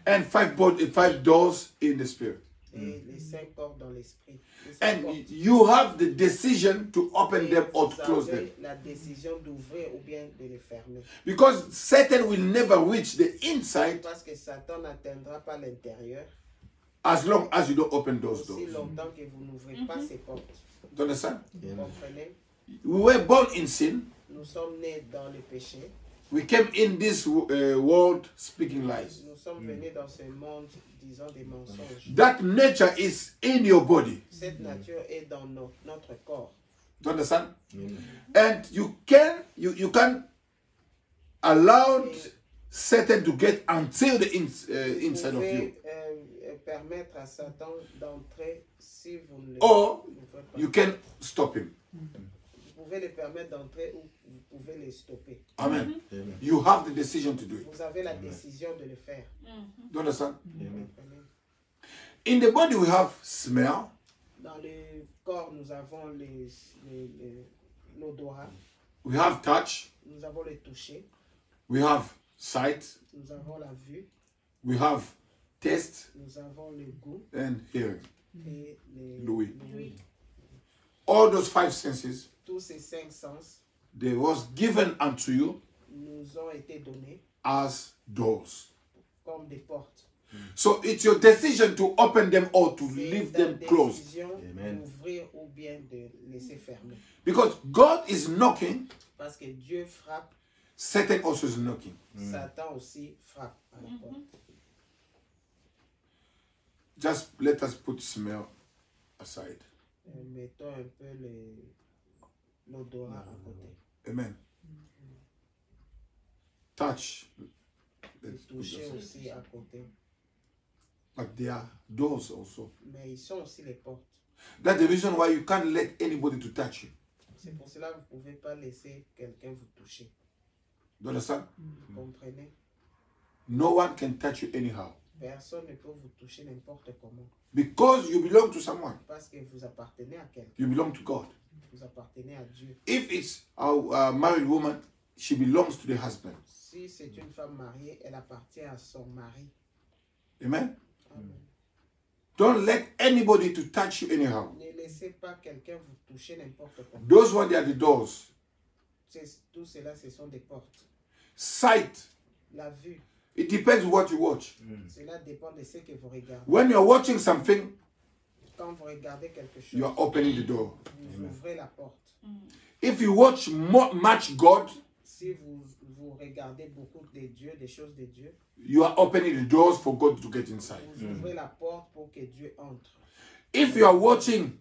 and 5 doors in the spirit. Et les 5 corps dans l'esprit. Les 5 And portes. you have the decision to open Et them or to vous close them. avez la décision d'ouvrir ou bien de les fermer. Because Satan will never reach the inside Parce que Satan n'atteindra pas l'intérieur as long as you don't open those aussi doors. longtemps que vous n'ouvrez pas ces portes. Do you understand? Vous comprenez? We were born in sin. Nous sommes nés dans le péché. We came in this world speaking lies. Nous sommes venus dans ce monde disant des mensonges. That nature is in your body. Cette nature est dans notre corps. Do you understand? Amen. And you can allow Satan to get until the Vous inside of you. pouvez permettre à Satan d'entrer si vous ne Or, l'ouvrez pas. you can stop him. Vous pouvez les permettre d'entrer ou vous pouvez les stopper. Amen. Amen. You have the decision to do it. Vous avez la décision de le faire. Do you understand? Amen. Comprenez? In the body, we have smell, Dans le corps, nous avons l'odorat, we have touch, nous avons le toucher, we have sight, nous avons la vue, we have taste, nous avons le goût and hearing. et L'ouïe. l'ouïe. All those 5 senses, Tous ces 5 sens they was given unto you nous ont été donnés as doors. comme des portes. So it's your decision to open them or to C'est leave ta them closed. décision Amen. d'ouvrir ou bien de laisser fermer. Because God is knocking, Parce que Dieu frappe, Satan also is knocking. Satan aussi frappe à la porte. Just let us put smell aside. Mettons un peu l'odorat à côté. Amen. Touch. Le Let's put toucher aside. aussi à côté. But there are doors also. Mais ils sont aussi les portes. That's the reason why you can't let anybody to touch you. C'est pour cela que vous ne pouvez pas laisser quelqu'un vous toucher. Do you understand? Vous comprenez? No one can touch you anyhow. Personne ne peut vous toucher n'importe comment. Because you belong to someone. Parce que vous appartenez à quelqu'un. You belong to God. Vous appartenez à Dieu. If it's a married woman, she belongs to the husband. Si c'est une femme mariée, elle appartient à son mari. Amen? Amen. Don't let anybody to touch you anyhow. Ne laissez pas quelqu'un vous toucher n'importe comment. Those ones, they are the doors. Tout cela, ce sont des portes. Sight. La vue, It depends what you watch. cela dépend de ce que vous regardez. When you're watching something, Quand vous regardez quelque chose, you are opening the door. vous ouvrez la porte. If you watch much God, Si vous regardez beaucoup de Dieu, des choses de Dieu, you are opening the doors for God to get inside. vous ouvrez la porte pour que Dieu entre. If you are watching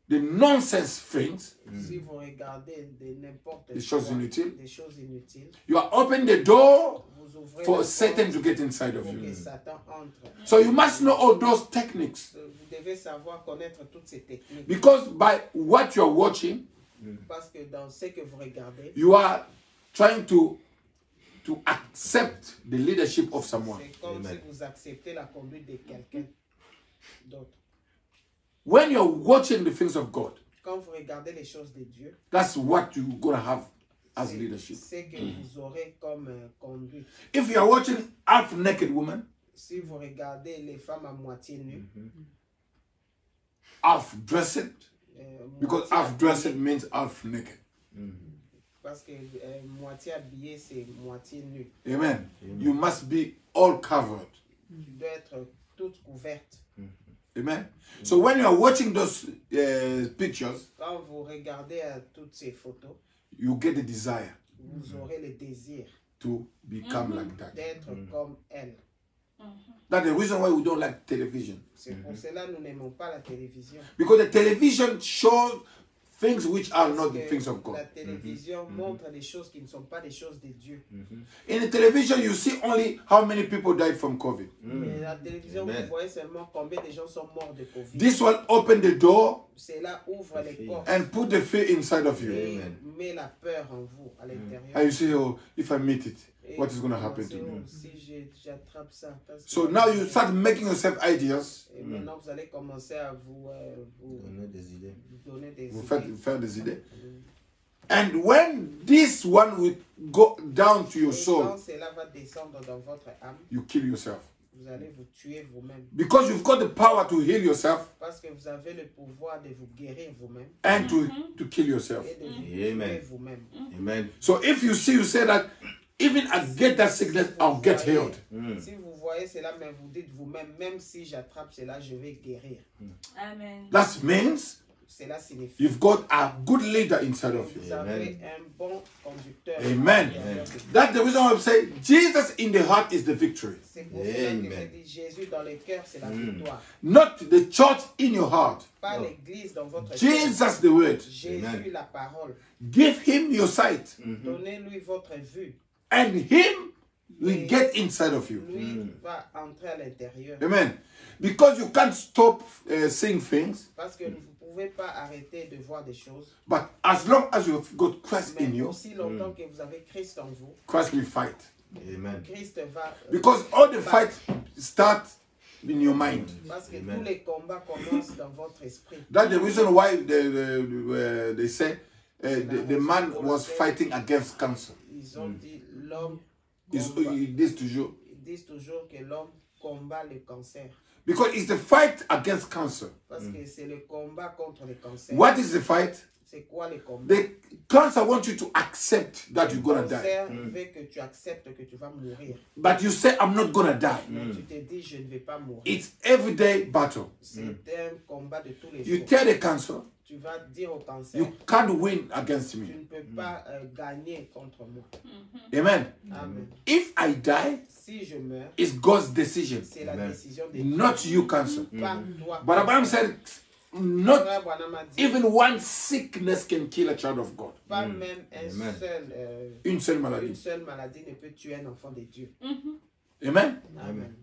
the nonsense things, Si vous regardez de n'importe Des choses quoi, inutiles. des choses inutiles, you are opening the door vous ouvrez for la Satan porte to get inside of pour que you. Satan entre. So you must know all those techniques. Vous devez savoir connaître toutes ces techniques. Because by what you're watching, Parce que dans ce que vous regardez, you are trying to accept the leadership of someone. c'est comme Amen. si vous acceptez la conduite de quelqu'un d'autre. When you're watching the things of God, Quand vous regardez les choses de Dieu, that's what you're going to have as leadership. c'est que vous aurez comme conduite. If you are watching half-naked woman, Si vous regardez les femmes à moitié nues, half-dressed, because moitié half-dressed habillées, means half-naked. parce que moitié habillée, c'est moitié nue. Amen. You must be all covered. Tu dois être toute couverte. Amen. So when you are watching those pictures, Quand vous regardez toutes ces photos, you get the desire vous aurez le désir to become like that. d'être comme elle. That's the reason why we don't like television. C'est pour cela que nous n'aimons pas la télévision. Because the television shows things which are not the Parce things que of God. la télévision montre des choses qui ne sont pas des choses de Dieu. In the television, you see only how many people died from COVID. Mais la télévision, Amen. vous voyez seulement combien de gens sont morts de Covid. This one opened the door Cela ouvre les portes and put the fear inside of you. et Amen. met la peur en vous, à l'intérieur. And you say, oh, if I meet it, Et what is going to vous happen pensez, to me? oh, si j'attrape ça. qu'est-ce So qui now va you se start passer? making yourself ideas. Et maintenant, vous allez commencer à vous Donner des idées. donner des Vous idées. faire des idées. And when this one will go down to your Et soul, quand cela va descendre dans votre âme, you kill yourself. Vous allez vous tuer vous-même. Because you've got the power to heal yourself Parce que vous avez le pouvoir de vous guérir vous-même and to kill yourself. et de vous tuer Amen. vous-même. Amen. So if you say that, even I get that sickness, I'll get healed. Si vous voyez cela, mais vous dites vous-même, même si j'attrape cela, je vais guérir. Amen. That means Cela signifie you've got a good leader inside of que you. vous avez un bon conducteur. Amen. à l'intérieur de vous. That's the reason why I'm saying Jesus in the heart is the victory. C'est pour cela que Amen. je dis Jésus dans le cœur, c'est la victoire. Not the church in your heart. Pas l'église dans votre cœur. Jesus the word. Jésus Amen. la parole. Give him your sight. Donnez-lui votre vue. And him will get inside of you. Lui va entrer à l'intérieur. Amen. Because you can't stop seeing things, Parce que vous ne pouvez pas arrêter de voir des choses. but as long as you've got Christ in Mais you, aussi longtemps que vous avez Christ en vous, Christ will fight. Amen. Christ va... Because all the fight starts in your mind. Parce que Amen. tous les combats commencent dans votre esprit. That's the reason why they say the man was fighting against cancer. Ils ont dit l'homme Ils disent toujours. ils disent toujours que l'homme combat le cancer. Because it's the fight against cancer. Parce que c'est le combat contre le cancer. What is the fight? C'est quoi le combat? The cancer wants you to accept that you're Le gonna die. cancer veut que tu acceptes que tu vas mourir. But you say, I'm not gonna die. Mais tu te dis, je ne vais pas mourir. It's everyday battle. C'est un combat de tous les You jours. tell the cancer, Tu vas dire au cancer, you can't win against tu me. ne peux pas gagner contre moi. Amen. Amen. If I die, Si je meurs, it's God's decision, c'est la Amen. décision de not you, cancer. pas toi. But Abraham said, not Frère Branham a dit, even one sickness can kill a child of God. pas même un Amen. seul, Une seule une maladie. seule maladie ne peut tuer un enfant de Dieu. Amen. Amen.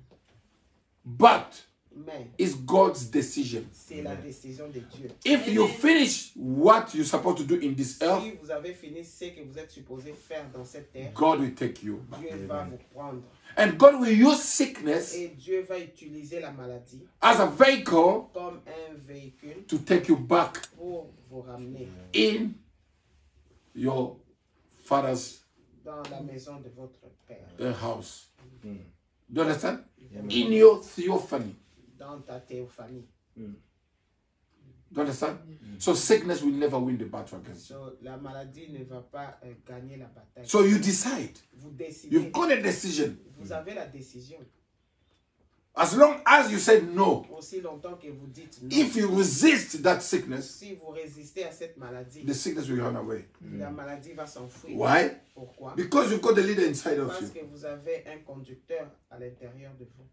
But Mais it's God's decision. c'est la décision de Dieu. If you finish what you're supposed to do in this earth, Si vous avez fini ce que vous êtes supposé faire dans cette terre, God will take you back. Dieu va vous prendre. And God will use sickness Et Dieu va utiliser la maladie as a vehicle comme un véhicule to take you back pour vous ramener in your father's dans la maison de votre père, house. Do you understand? Amen. In your theophany. dans ta théophanie. Do you understand? So sickness will never win the battle against you. So, la maladie ne va pas gagner la bataille. So you decide. Vous décidez. You've got a decision. Vous avez la décision. As long as you say no, Aussi longtemps que vous dites non. if you resist that sickness, Si vous résistez à cette maladie, the sickness will run away. la maladie va s'enfuir. Why? Pourquoi? Because you've got the leader inside of Parce you. que vous avez un conducteur à l'intérieur de vous.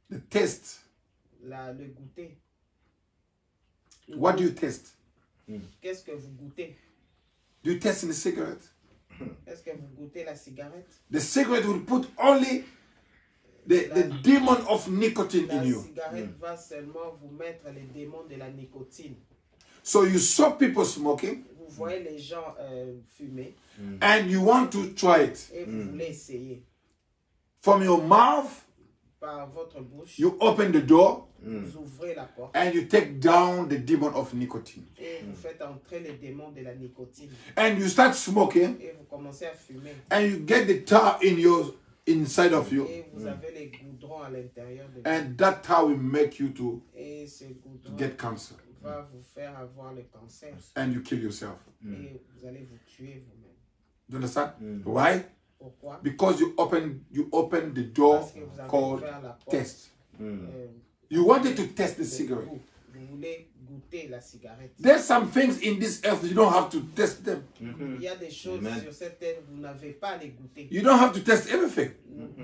The test. Le goûter. Le What goût. do you test? Qu'est-ce que vous goûtez? Do you test in the cigarette? Est-ce que vous goûtez la cigarette? The cigarette will put only the demon of nicotine La in you. cigarette va seulement vous mettre les démons de la nicotine. So you saw people smoking Vous voyez les gens fumer and you want to try it. et vous voulez essayer. From your mouth, Par votre bouche, you open the door vous ouvrez la porte and you take down the demon of nicotine. et vous faites entrer les démons de la nicotine. And you start smoking Et vous commencez à fumer. and you get the tar in your inside of you. Et vous avez les goudrons à l'intérieur de vous. And that tar will make you to Et ce goudron get cancer. va vous faire avoir le cancer. And you kill yourself. Et vous allez vous tuer vous-même. Do you understand? Why? Pourquoi? Because you open the door Parce que vous avez called ouvert la porte. test. euh, You wanted to test the de cigarette. goût. Vous voulez goûter la cigarette. There's some things in this earth you don't have to test them. Il y a des choses Amen. sur cette terre, vous n'avez pas à les goûter. You don't have to test everything.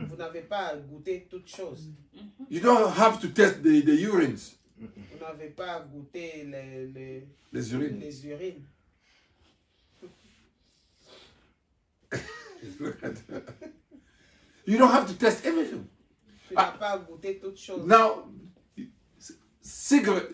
Vous n'avez pas à goûter toutes choses. You don't have to test the urines. Vous n'avez pas à goûter Les urines. les urines. You don't have to test everything. Tu n'as pas à goûter toutes choses. Now, cigarette.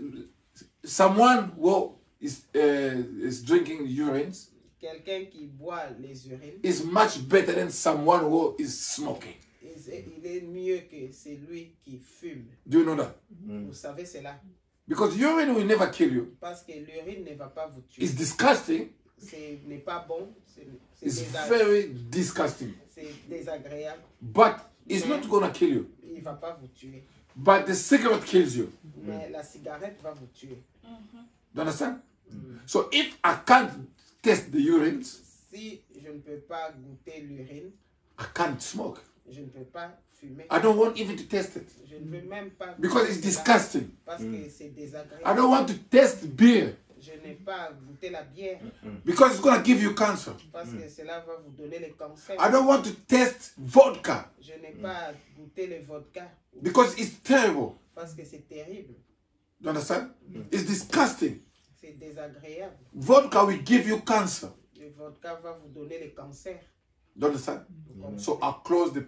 Someone who is drinking urines Quelqu'un qui boit les urines, is much better than someone who is smoking. il est mieux que celui qui fume. Do you know that? Vous savez cela. Because urine will never kill you. Parce que l'urine ne va pas vous tuer. It's disgusting. Ce n'est pas bon. It's very disgusting. C'est désagréable. But It's not going to kill you. Il ne va pas vous tuer. But the cigarette kills you. Mais la cigarette va vous tuer. You understand? So if I can't test the urines, Si je ne peux pas goûter l'urine, I can't smoke. je ne peux pas fumer. I don't want even to test it. Je ne veux même pas Because it's goûter cela disgusting. parce que c'est I désagréable. don't want to test beer. Je n'ai pas goûté la bière Because it's going to give you cancer. parce que cela va vous donner les cancers. I don't want to test vodka. Je n'ai pas goûté le vodka Because it's terrible. parce que c'est terrible. You understand? It's disgusting. C'est désagréable. Vodka will give you cancer. Le vodka va vous donner les cancers. You understand? So I close the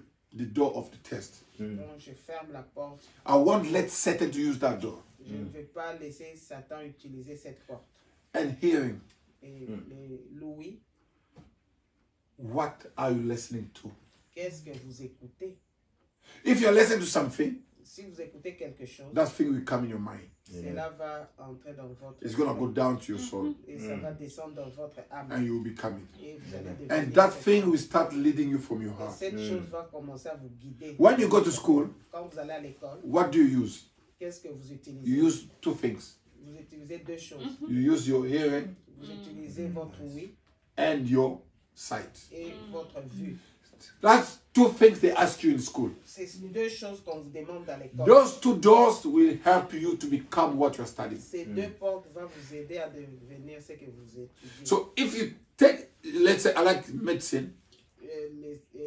door of the test. Donc je ferme la porte. I won't let Satan to use that door. Je ne vais pas laisser Satan utiliser cette porte. And hearing, Et l'ouïe, what are you listening to? qu'est-ce que vous écoutez? If you're listening to something, Si vous écoutez quelque chose, that thing will come in your mind. cela va entrer dans votre It's going to go âme down to your soul. et ça va descendre dans votre âme. And you will become it. Et vous allez devenir And that cette thing âme. will start leading you from your Et heart. cette chose va commencer à vous guider. When you go to school, Quand vous allez à l'école, what do you use? qu'est-ce que vous utilisez? You use two things. Vous utilisez deux choses. You use your hearing Vous utilisez votre ouïe and your sight. et votre vue. That's two things they ask you in school. C'est deux choses qu'on vous demande à l'école. Those two doors will help you to become what you're studying. Ces deux portes vont vous aider à devenir ce que vous étudiez. So if you take, let's say, I like medicine.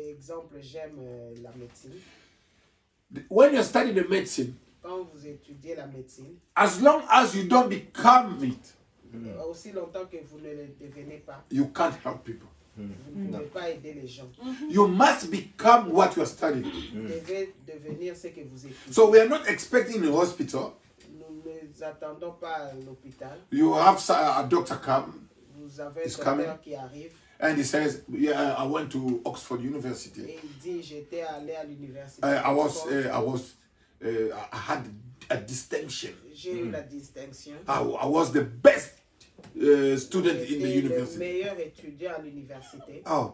Exemple, j'aime la médecine. When you're studying the medicine, Quand vous étudiez la médecine, as long as you don't become it, aussi longtemps que vous ne le devenez pas, you can't help people. vous ne pouvez pas aider les gens. You must become what you're studying. Vous devez devenir ce que vous étudiez. So we are not expecting in the hospital, Nous ne attendons pas à l'hôpital. you have a doctor come Vous avez un It's docteur coming. qui arrive and he says, yeah, I went to Oxford University. et il dit j'étais allé à l'université. I had a distinction. J'ai eu la distinction. I was the best student in the J'étais le university. meilleur étudiant à l'université. Oh,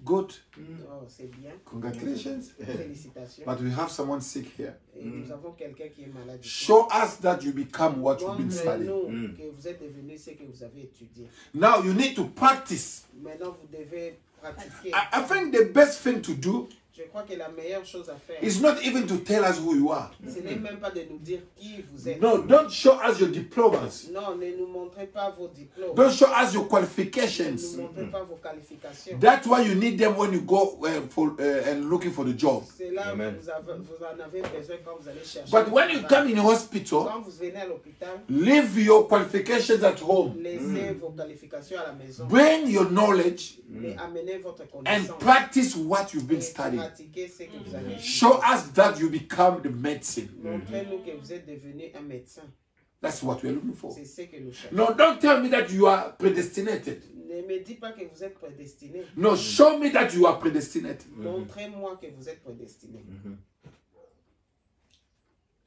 good. Oh, c'est bien. Congratulations. Félicitations. But we have someone sick here. Et nous avons quelqu'un qui est malade. ici. Show us that you become what you've been studying. Montrez-nous que vous êtes devenu ce que vous avez étudié. Now you need to practice. Maintenant, vous devez pratiquer. I think the best thing to do Je crois que la meilleure chose à faire, is not even to tell us who you are. ce n'est même pas de nous dire qui vous êtes. No, don't show us your diplomas. Non, ne nous montrez pas vos diplômes. Don't show us your Ne qualifications. nous montrez pas vos qualifications. That's why you need them when you go and looking for the job. C'est là Amen. que vous en avez besoin quand vous allez chercher. But when le you travail. come in a hospital, Quand vous venez à l'hôpital, leave your qualifications at home. laissez vos qualifications à la maison. Bring your knowledge Et amenez votre and connaissance. practice what you've been Et studying. pratiquez ce que vous avez Show us that you become the medicine. Montrez-nous que vous êtes devenu un médecin. That's what we're looking for. C'est ce que nous cherchons. No, don't tell me that you are predestinated. Ne me dis pas que vous êtes prédestiné. No, show me that you are predestinated. Montrez-moi que vous êtes prédestiné.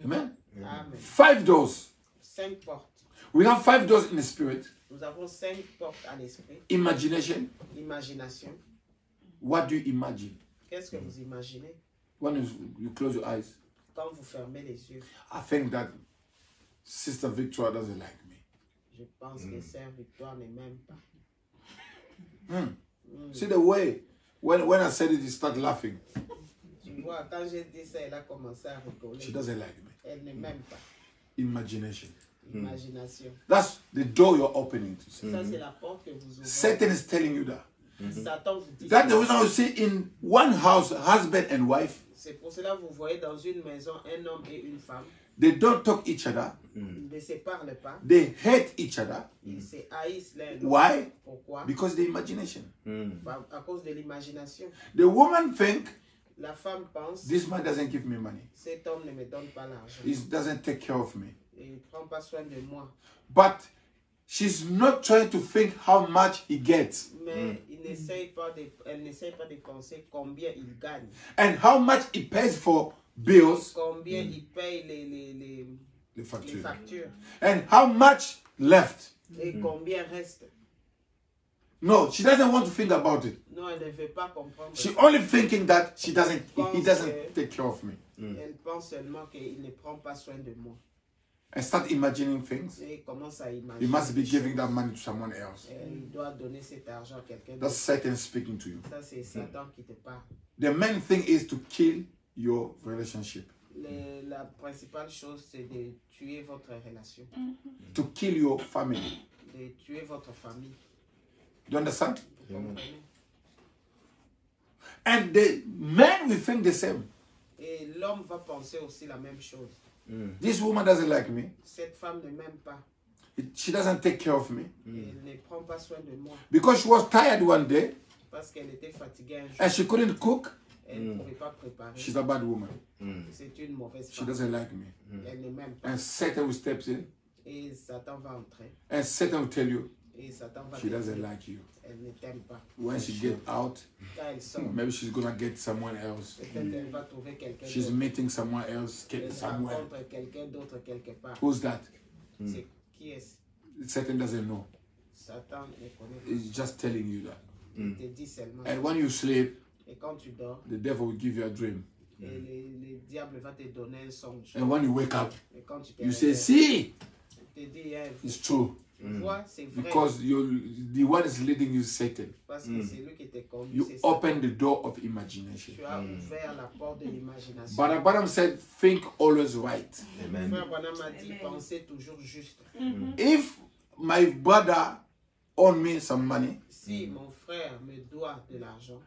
Amen. Amen. 5 doors. 5 portes. We have 5 doors in the spirit. Nous avons 5 portes à l'esprit. Imagination. Imagination. What do you imagine? Qu'est-ce que vous imaginez When you close your eyes, quand vous fermez les yeux? I think that Sister Victoria doesn't like me. Je pense que Sœur Victoire ne m'aime pas. See the way when I said it, he started laughing. Tu vois, quand j'ai dit ça, elle a commencé à rigoler. She doesn't like me. Elle ne m'aime pas. Imagination. Imagination. That's the door you're opening to. Ça, c'est la porte que vous ouvrez. Satan is telling you that. Satan vous dit That's the reason you see in one house, husband and wife, c'est pour cela que vous voyez dans une maison un homme et une femme. they don't talk each other. Ils ne se parlent pas. They hate each other. Ils se haïssent l'un l'autre. Why? Pourquoi? Because the imagination. À cause de l'imagination. The woman think La femme pense, this man doesn't give me money. cet homme ne me donne pas l'argent. He doesn't take care of me. Et il ne prend pas soin de moi. But she's not trying to think how much he gets Mais elle n'essaye pas de penser combien il gagne. and how much he pays for bills, Combien il paye les the factory, factures. and how much left. Et combien reste. No, she doesn't want to think about it. Non, elle ne veut pas comprendre. She only thinking that he doesn't take care of me. Elle pense seulement qu'il ne prend pas soin de moi. And start imagining things. Et commence à imaginer. You must be des giving choses. that money to someone else. Il doit donner cet argent à quelqu'un d'autre. That's Satan speaking to you. Ça, c'est Satan qui te parle. The main thing is to kill your relationship. La principale chose, c'est de tuer votre relation. To kill your family. De tuer votre famille. Do you understand? Vous comprenez? And the men will think the same. Et l'homme va penser aussi la même chose. This woman doesn't like me. Cette femme ne m'aime pas. She doesn't take care of me. Elle ne prend pas soin de moi. Because she was tired one day Parce qu'elle était fatiguée un jour. and she couldn't cook. Elle ne pouvait pas préparer. She's a bad woman. C'est une mauvaise She femme. doesn't like me. Elle ne m'aime pas. And Satan will step in Et Satan va entrer. and Satan will tell you Et Satan va she te doesn't dire, like you. elle ne t'aime pas. When she get out, Quand elle sort, maybe she's gonna get someone else. peut-être elle va trouver quelqu'un She's d'autre. meeting someone else Elle somewhere. rencontre quelqu'un d'autre quelque part. Who's that? C'est qui est-ce? Satan doesn't know. Satan ne connaît pas. He's just telling you that. Il te dit seulement. And when you sleep, Et quand tu dors, the devil will give you a dream. et le diable va te donner un songe. And when you wake up, Et quand tu te you say, réveilles, see, il te dit, hein, it's true. vois, c'est vrai. Because the one is leading you is Satan. Parce que c'est lui qui te conduit. You c'est Satan. open the door of imagination. Tu as ouvert la porte de l'imagination. But Branham said, think always right. Amen. Frère Branham a dit, pensez toujours juste. If my brother owe me some money, Si mon frère me doit de l'argent,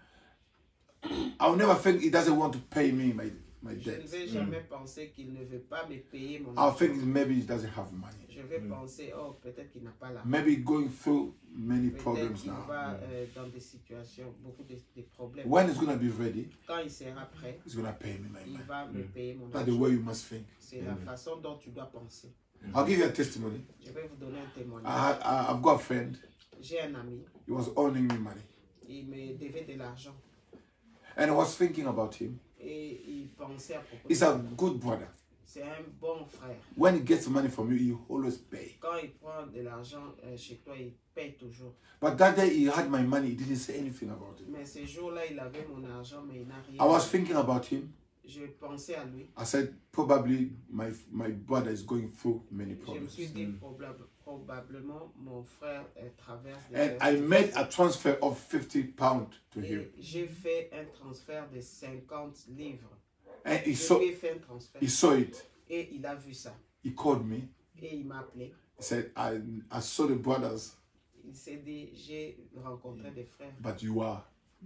I'll never think he doesn't want to pay me my je ne debt. vais jamais penser qu'il ne veut pas me payer mon I'll argent. think maybe he doesn't have money. Je vais penser, oh, peut-être qu'il n'a pas l'argent. Maybe going through many Peut-être problems qu'il now. va dans des situations, beaucoup de problèmes. When he's going to be ready, Quand il sera prêt, he's going to pay me my il money. va me payer mon That's the argent. way you must think. C'est la façon dont tu dois penser. I'll give you a testimony. Je vais vous donner un témoignage. I've got a friend. J'ai un ami, He was owing me money. il me devait de l'argent. And I was thinking about him. Et il pensait à propos He's de a ça. good brother. C'est un bon frère. When he gets money from you, he always pay. Quand il prend de l'argent chez toi, il paye toujours. But that day he had my money, he didn't say anything about it. Mais ce jour-là, il avait mon argent, mais il n'a rien. I was thinking about him. Je pensais à lui. I said, probably my brother is going through many Je me suis problems. dit, probablement, mon frère traverse des And I made a transfer of 50 pounds to him. Et j'ai fait un transfert de 50 livres. And he Je saw, lui ai fait un transfert. he saw it. Et il a vu ça. He called me. Et il m'a appelé. He said, I saw the brothers, Il s'est dit, j'ai rencontré des frères, but you are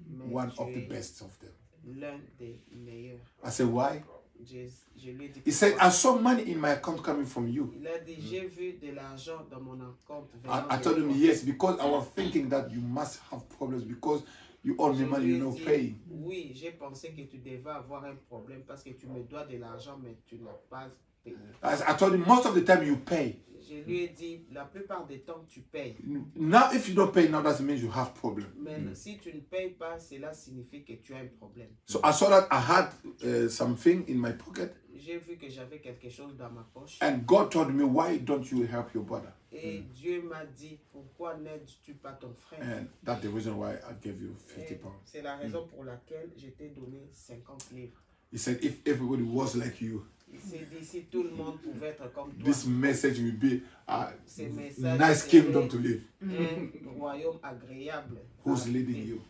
mais one tu of the es best of them. l'un des meilleurs. I said, why? Je lui ai dit, He said, pourquoi? I saw money in my account coming from you. Il a dit, j'ai vu de l'argent dans mon compte. I told him yes, because I was thinking that you must have problems because you owe me money, you're not paying. Oui, j'ai pensé que tu devais avoir un problème parce que tu me dois de l'argent, mais tu n'as pas payé. I told him most of the time you pay. Je lui ai dit, la plupart des temps, tu payes. Now, if you don't pay now, that means you have problem. Mais si tu ne payes pas, cela signifie que tu as un problème. So I saw that I had something in my pocket, J'ai vu que j'avais quelque chose dans ma poche. and God told me, why don't you help your brother? Et Dieu m'a dit, pourquoi n'aides-tu pas ton frère? And that's the reason why I gave you 50 Et pounds. c'est la raison pour laquelle je t'ai donné 50 livres. He said, if everybody was like you, Il s'est dit, si tout le monde pouvait être comme toi, this message will be a ces messages nice seraient kingdom to live. un royaume agréable. Who's leading you?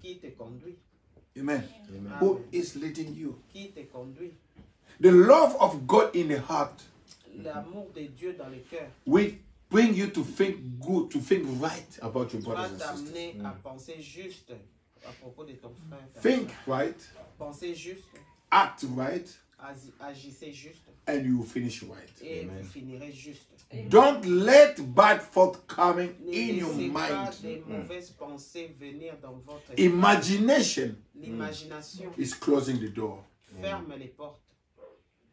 Qui te conduit? Amen. Amen. Who is leading you? Qui te conduit? The love of God in the heart L'amour de Dieu dans le cœur will bring you to think good, to think right about your va brothers and sisters. t'amener à penser juste à propos de ton frère. ta Think sœur. right, Pensez juste, act right, agissez juste and you will finish right. et Amen. vous finirez juste. Don't let bad thoughts coming Ne in your laissez pas mind. des mauvaises pensées venir dans votre Imagination L'imagination is closing the door. ferme les portes.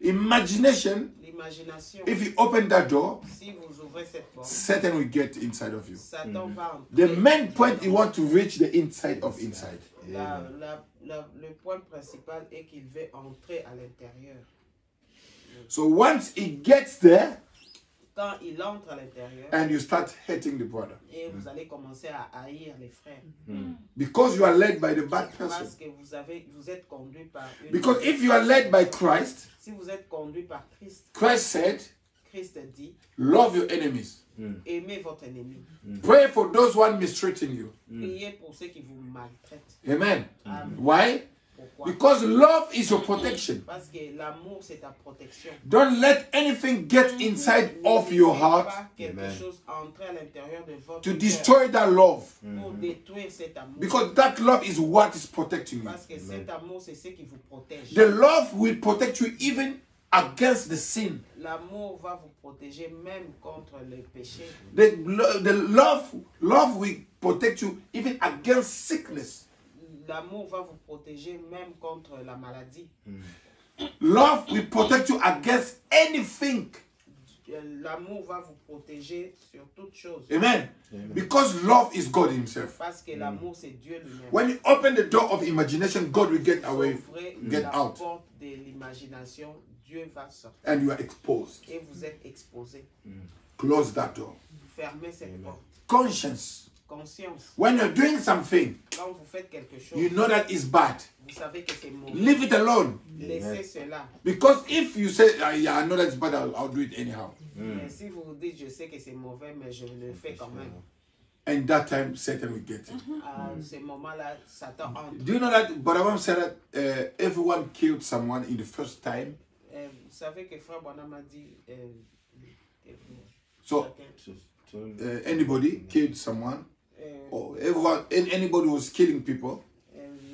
Imagination, L'imagination, if you open that door, si vous ouvrez cette porte, Satan will get inside of you. Satan va The entrer. main point you want to reach the inside of inside. Le point principal est qu'il veut entrer à l'intérieur. So once it gets there, quand il entre à l'intérieur, and you start hating the brother. et vous allez commencer à haïr les frères. Because you are led by the bad person. Parce que vous êtes conduit par une... Because if you are led by Christ, Si vous êtes conduit par Christ, Christ said, Christ dit, love your enemies. aimez votre ennemi. Pray for those who are mistreating you. Priez pour ceux qui vous maltraitent. Amen. Amen. Why? Pourquoi? Because love is your protection. Parce que l'amour, c'est ta protection. Don't let anything get inside of your Ne laissez heart pas quelque Amen. chose entrer à l'intérieur de votre to cœur destroy that love. pour détruire cet amour. Because that love is what is protecting you. Parce que cet amour, c'est ce qui vous protège. The love will protect you even against the sin. L'amour va vous protéger même contre le péché. The love will protect you even against sickness. L'amour va vous protéger même contre la maladie. Love will protect you against anything. L'amour va vous protéger sur toute chose. Amen. Because love is God himself. Parce que l'amour, c'est Dieu lui-même. When you open the door of imagination, God will get away, Ouvrez get la out, porte de l'imagination, Dieu va sortir. and you are exposed. Et vous êtes exposé. Close that door. Fermez cette porte. Conscience. Conscience. When you're doing something, Quand vous faites quelque chose, you know that is bad. vous savez que c'est mauvais. Leave it alone. Laissez cela. Because if you say, yeah, I know that's bad, I'll do it anyhow. Mais si vous vous dites, je sais que c'est mauvais, mais je le fais quand même. And that time, Satan will get it. À ce moment-là, Satan entre. Do you know that Barabam said that everyone killed someone in the first time? Vous savez que Frère Branham a dit, So anybody killed someone, or everyone, anybody who's killing people,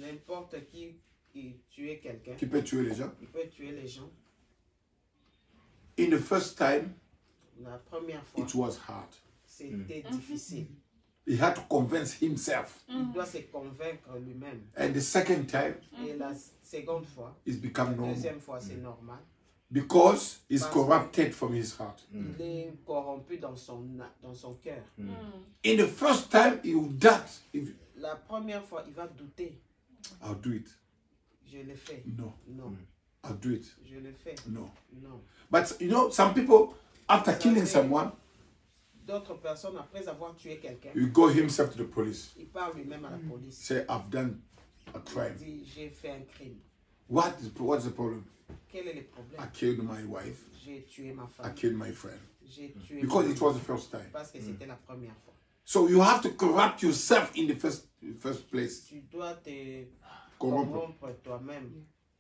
n'importe qui tuait quelqu'un, qui peut tuer les gens. il peut tuer les gens. In the first time, La première fois, it was hard. c'était difficile. He had to convince himself. Il doit se convaincre lui-même. And the second time, Et la seconde fois, it's become la normal. deuxième fois, c'est normal. Because he's corrupted from his heart. Il est corrompu dans son cœur. In the first time, he would doubt. If La première fois, il va douter. I'll do it. Je le fais. No. Non. I'll do it. Je le fais. No. Non. But you know, some people, after killing someone, D'autres personnes, après avoir tué quelqu'un, will go himself to the police. il parle lui-même à la police. Say, I've done a Il crime. dit, j'ai fait un crime. What's the problem? Quel est le problème? I killed my wife. J'ai tué ma I femme. killed my friend. J'ai tué Because ma it was femme. the first time. Parce que c'était la première fois. So you have to corrupt yourself in the first place. Tu dois te Corrompre. corrompre toi-même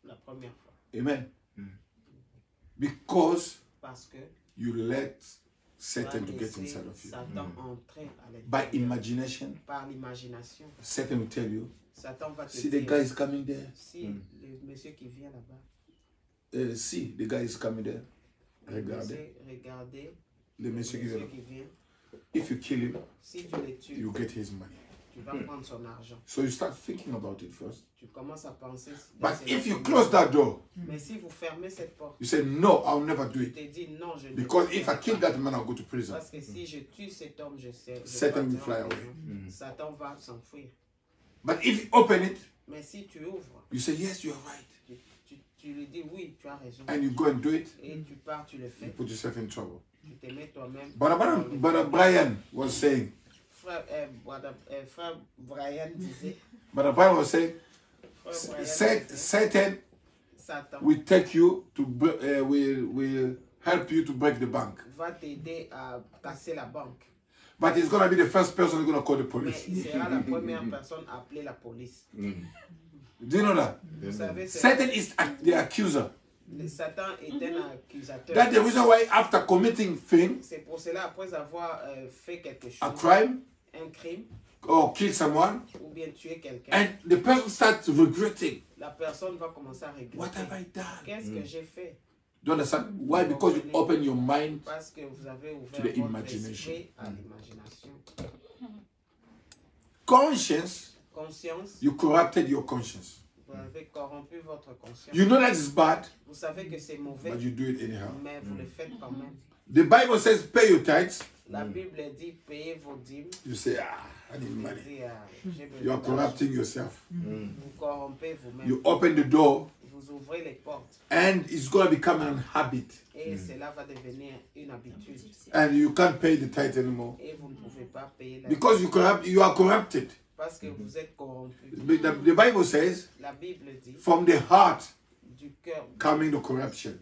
la première fois. Amen. Because Parce que you let tu vas Satan to get laisser inside of you. Satan entrer à By l'intérieur. imagination, Par l'imagination. Satan will tell you, Satan va te see the dire, guy is coming there. si le monsieur qui vient là-bas, See the guy is coming there. Regardez. regardez Le le monsieur qui monsieur vient. qui vient. If you kill him, Si tu le tues, you get his money. tu vas prendre son argent. So you start thinking about it first. Tu commences à penser. dans But ces if you choses. close that door, Mais si vous fermez cette porte, you say, no, I'll never do tu it. te dis non, je ne Because le if I ferai kill pas. that man, I'll go to prison. Parce que si je tue cet homme, je sais. Satan will fly away. Satan va s'enfuir. But if you open it, Mais si tu ouvres, you say, yes, you're right. tu lui dis oui, tu as raison. And you go and do it, Et tu pars, tu le you fais. put yourself in trouble. Tu te mets toi-même. Brother Brian was saying, Frère Brian disait. Brother Brian was saying, Frère Brian disait, Satan Satan will take you to, will help you to break the bank. va t'aider à casser la banque. But he's going to be the first person who's going to call the Mais police. il sera la première personne à appeler la police. Do you know that? Vous savez, Satan is the accuser. Satan est un accusateur. That's the reason why after committing things, C'est pour cela, après avoir fait quelque chose, a crime, un crime, or kill someone, ou bien tuer quelqu'un, and the person starts regretting, la personne va commencer à regretter. what have I done? Qu'est-ce que j'ai fait? Do you understand? Why? Because you open your mind. Parce que vous avez ouvert To the votre imagination. esprit à l'imagination. Conscience, Conscience, you corrupted your conscience. vous avez corrompu votre conscience. You know that is bad, Vous savez que c'est mauvais, but you do it anyhow. mais vous le faites quand même. The Bible says, pay your tithes. La Bible dit, payez vos dîmes. You say, I need Vous money. dites, j'ai besoin You are d'argent. corrupting yourself. Vous corrompez vous-même. You open the door, Vous ouvrez les portes. and it's going to become an habit. Et Et cela va devenir une habitude. And you can't pay the tithe anymore. Et vous ne pouvez pas payer la Because you are corrupted. parce que vous êtes corrompu. The Bible says, La Bible dit, from the heart du cœur corruption.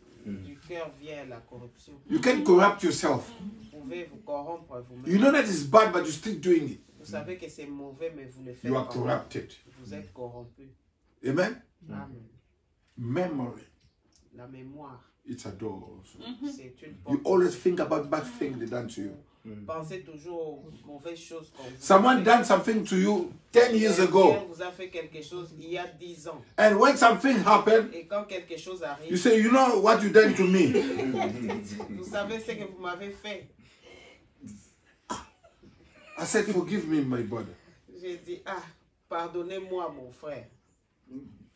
vient la corruption. You can corrupt yourself. Vous pouvez vous corrompre vous-même. You know that it's bad, but you're still doing it. Vous savez que c'est mauvais, mais vous le faites You are pas. corrupted. Vous êtes corrompu. Amen? Amen. Memory, La mémoire, it's a door also. c'est une You porte. always think about bad things they done to you. Pensez toujours aux mauvaises choses qu'on vous Someone fait. done something to you 10 years Quelqu'un ago. vous a fait quelque chose il y a 10 ans. And when something happened, Et quand quelque chose you arrive, say, you know what you done to me. vous savez ce que vous m'avez fait. I said, forgive me, my brother. J'ai dit, ah, pardonnez-moi mon frère.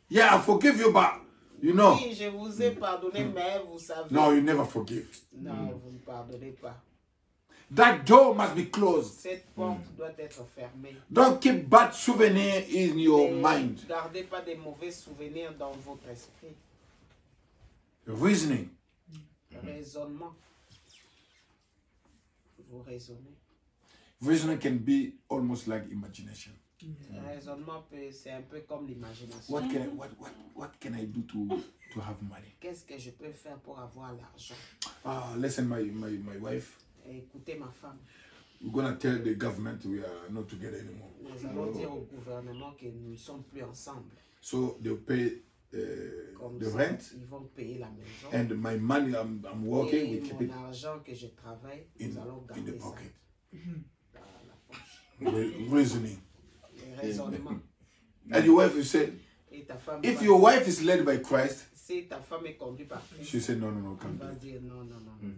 Yeah, I forgive you, but you know. Oui, je vous ai pardonné, mais vous savez. No, you never forgive. Non, vous ne pardonnez pas. That door must be closed. Cette porte doit être fermée. Don't keep bad souvenirs in your Ne mind. gardez pas des mauvais souvenirs dans votre esprit. Reasoning. Raisonnement. Vous raisonnez. Reasoning can be almost like imagination. Raisonnement, c'est un peu comme l'imagination. What can I do to have money? Qu'est-ce que je peux faire pour avoir l'argent? Listen, my wife. Écoutez ma femme. We're gonna tell the government we are not together anymore. Nous allons dire au gouvernement que nous ne sommes plus ensemble. So they'll pay Comme the ça, rent, ils vont payer la maison. and my money I'm working, Et we keep mon it argent que je travaille, nous allons in garder the ça pocket. dans la poche. Reasoning. Les raisonnements. And your wife will say, Et ta femme if va your dire, wife is led by Christ, si ta femme est conduite par Christ, she said, no, elle can't do va it. dire non, non, non.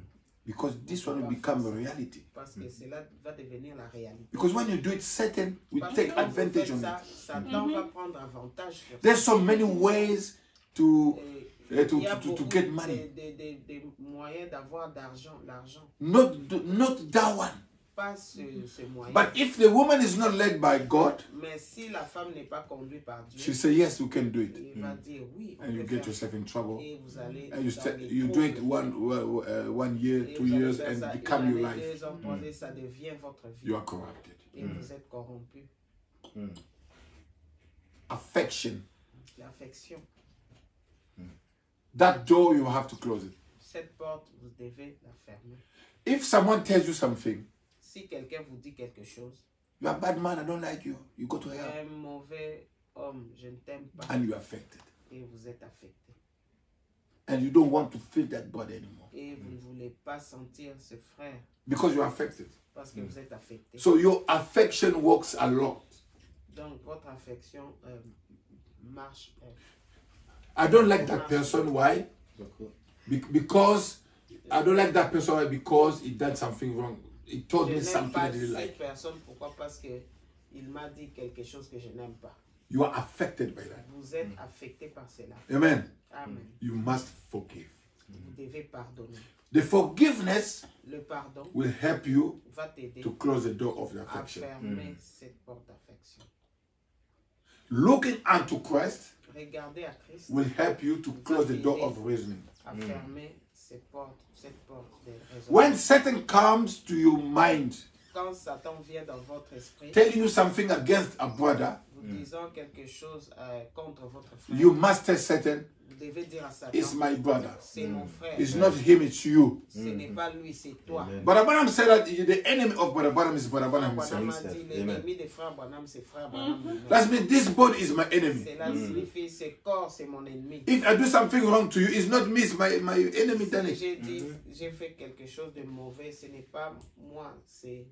Because this one will become a reality. Parce que cela va devenir la réalité. Because when you do it, Satan will Parce take que quand vous advantage faites on ça, it. Satan va prendre avantage sur ça. There's so many ways to Et il y a to beaucoup get money. de moyens d'avoir l'argent. Not that one. Pas ce moyen. But if the woman is not led by God, Mais si la femme n'est pas conduite par Dieu, she say yes, you can do it, il va dire oui, on and you peut get faire yourself in trouble. et vous allez And dans les you do it troubles. 1 year, Et 2 vous allez years, faire and ça become une your année, life. 2 ans, 3 ans, ça devient votre vie. You are corrupted. Et vous êtes corrompu. Affection. L'affection. That door you have to close it. Cette porte, vous devez la fermer. If someone tells you something, Si quelqu'un vous dit quelque chose, you are a bad man, I don't like you. You go to hell, un mauvais homme, je ne t'aime pas, and you're affected, et vous êtes affecté. and you don't want to feel that body anymore Et vous ne voulez pas sentir ce frère because you're affected. parce que vous êtes affecté. So your affection works a lot. Donc votre affection marche. I don't like that person. Why? Because I don't like that person. Why? Because he done something wrong. He told Je me n'aime something I pas didn't cette like. personne. Pourquoi? Parce que il m'a dit quelque chose que je n'aime pas. You are affected by that. Vous êtes affecté par cela. Amen. Amen. You must forgive. Vous devez pardonner. The forgiveness Le pardon will help you va t'aider to close the door of the à affection. fermer cette porte d'affection. Looking unto Christ Regardez à Christ will help you to close the door of reasoning. à fermer cette porte de raison. When Satan comes to your mind, Quand Satan vient dans votre esprit, telling you something against a brother, vous disant quelque chose contre votre frère, you must tell Satan, vous devez dire à Satan, it's my brother. c'est mon frère. It's not him, it's you. Ce n'est pas lui, c'est toi. Brother Branham said that the enemy of Brother Branham is Brother Branham Branham himself. a dit, l'ennemi des frères Branham, c'est frère Branham lui-même. That means this body is my enemy. Cela signifie, ce corps, c'est mon ennemi. If I do something wrong to you, it's not me, it's my enemy done it. J'ai dit, j'ai fait quelque chose de mauvais, ce n'est pas moi, c'est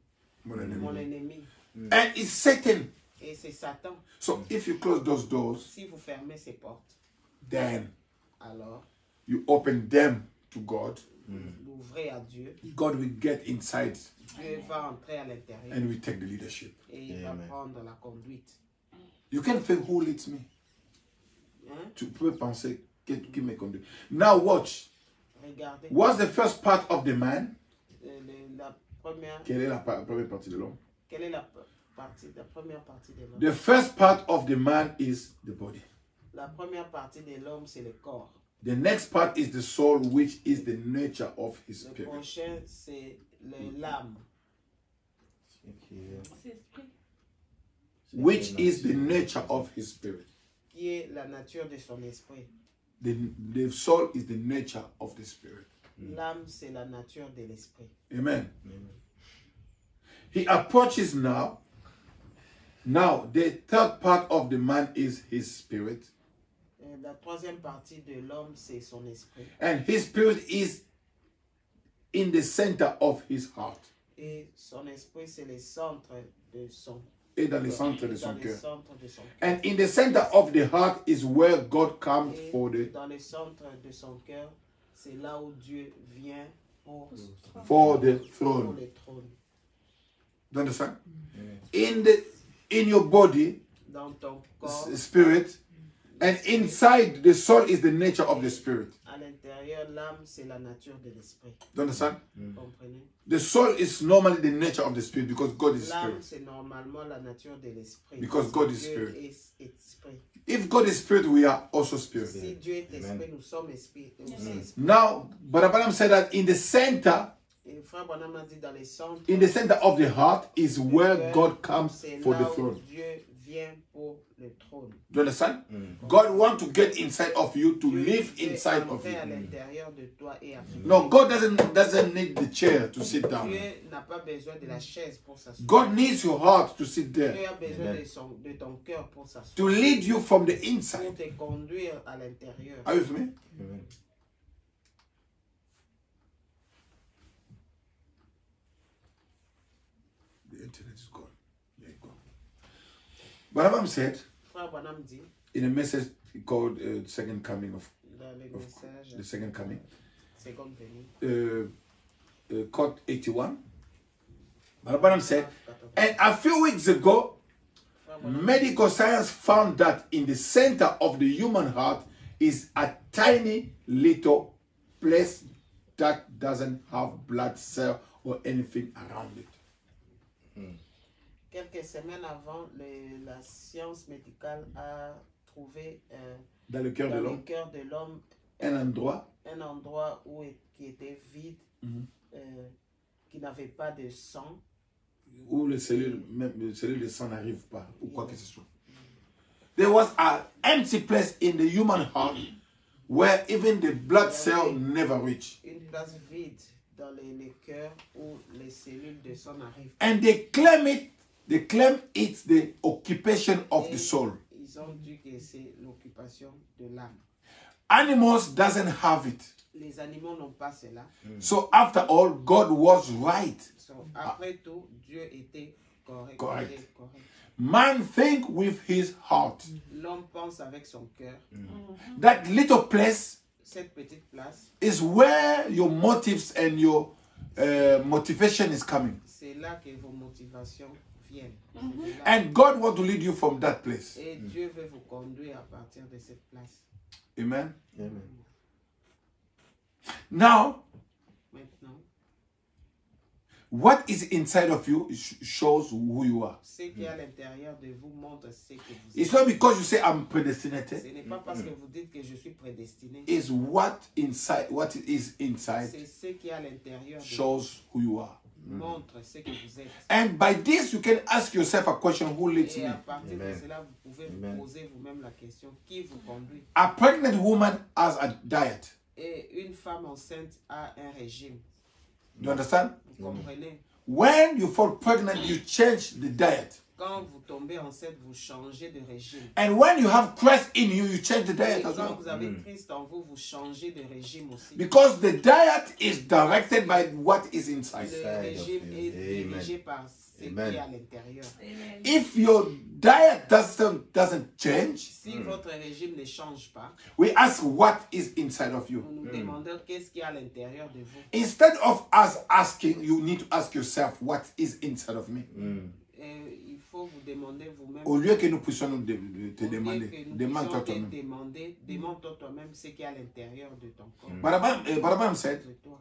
mon ennemi. And it's Satan. Et c'est Satan. So if you close those doors, Si vous fermez ces portes, then alors you open them to God. l'ouvrez à Dieu. God will get inside Dieu va entrer à l'intérieur and will take the leadership. et il va prendre la conduite. You can think who leads me. Hein? Tu peux penser qui me conduit. Now watch. Regardez. What's the first part of the man? La première, Quelle est la première partie de l'homme? quelle est la première partie de l'homme? The first part of the man is the body. La première partie de l'homme, c'est le corps. The next part is the soul, which is the nature of his Le spirit. prochain, c'est l'âme. C'est esprit. Which is the nature of his spirit. Qui est la nature de son esprit. The soul is the nature of the spirit. L'âme, c'est la nature de l'esprit. Amen. He approaches now. Now, the third part of the man is his spirit. La troisième partie de l'homme, c'est son esprit. And his spirit is in the center of his heart. Et son esprit, c'est le centre de son Et dans le centre de dans son le cœur. centre de son cœur. And in the center of the heart is where God comes Et for the dans le centre de son cœur, c'est là où Dieu vient pour throne. pour le trône. Do you understand? In your body, Dans ton corps, spirit, and inside the soul is the nature of the spirit. à l'intérieur, l'âme, c'est la nature de l'esprit. Do you understand? Vous comprenez? The soul is normally the nature of the spirit because God is L'âme, spirit. c'est normalement la nature de l'esprit. Because God is Dieu spirit. est esprit. If God is spirit, we are also spirit. Si Dieu est esprit, nous sommes esprit. Aussi esprit. Now, Brother Branham said that in the center, Et Frère Branham a dit dans les centres, in the center of the heart is du where cœur, God comes c'est for the là où throne. Dieu vient pour le trône. Do you understand? God wants to get inside of you, to live Dieu inside veut of entrer à you. l'intérieur de toi et habiter. No, God doesn't need the chair to sit down. Dieu n'a pas besoin de la chaise pour s'asseoir. God needs your heart to sit Dieu there, a besoin de ton cœur pour s'asseoir. to lead you from the Pour inside. te conduire à l'intérieur. Are you with me? The internet is gone. There you go. Branham said Frère Branham dit in a message called Second Coming of dans le message the Second Coming, seconde venue, Code 81. Branham said, and a few weeks ago, Frère Branham medical science found that in the center of the human heart is a tiny little place that doesn't have blood cell or anything around it. quelques semaines avant, la science médicale a trouvé Dans le cœur de dans le l'homme, cœur de l'homme un endroit un endroit qui était vide, qui n'avait pas de sang. où les cellules, même les cellules de sang n'arrivent pas, ou quoi que ce soit. There was an empty place in the human heart where even the blood cell never reach. Une place vide dans le cœur où les cellules de sang n'arrivent pas. And they claim it's the occupation of the soul. Ils ont dit que c'est l'occupation de l'âme. Animals doesn't have it. Les animaux n'ont pas cela. So after all, God was right. Après tout, Dieu était correct. Correct. Il était correct. Man think with his heart. L'homme pense avec son cœur. That little place Cette petite place, is where your motives and your motivation is coming. c'est là que vos motivations viennent. C'est de là. And God wants to lead you from that place. Et Dieu veut vous conduire à partir de cette place. Amen. Amen. Now, Maintenant, what is inside of you shows who you are. ce qui est à l'intérieur de vous montre ce que vous It's êtes. not because you say I'm predestinated. Ce n'est pas parce que vous dites que je suis prédestiné. It's what is inside C'est ce qui est à l'intérieur de vous shows who you are. montre ce que vous êtes. And by this, you can ask yourself a question: who leads Et me? à partir de Amen. cela, vous pouvez Amen. vous poser vous-même la question, qui vous conduit? A pregnant woman has a diet. Et une femme enceinte a un régime. Do you understand? Vous comprenez? When you fall pregnant, you change the diet. Quand vous tombez enceinte, vous changez de régime. And when you have Christ in you, you change the Et diet as quand well. vous avez Christ en vous, vous changez de régime aussi. Because the diet is directed by what is inside. Le régime of you. est Amen. dirigé par ce qui Amen. est à l'intérieur. If your diet doesn't change, Si votre régime ne change pas, we ask what is inside of you. nous nous demandons qu'est-ce qu'il y a à l'intérieur de vous. Instead of us asking, you need to ask yourself what is inside of me. Et il faut vous demander vous-même. Au lieu que nous puissions nous te Au lieu que demander, nous demande-toi puissions te toi-même. demande-toi toi-même ce qu'il y a à l'intérieur de ton corps. Barabam said, De toi.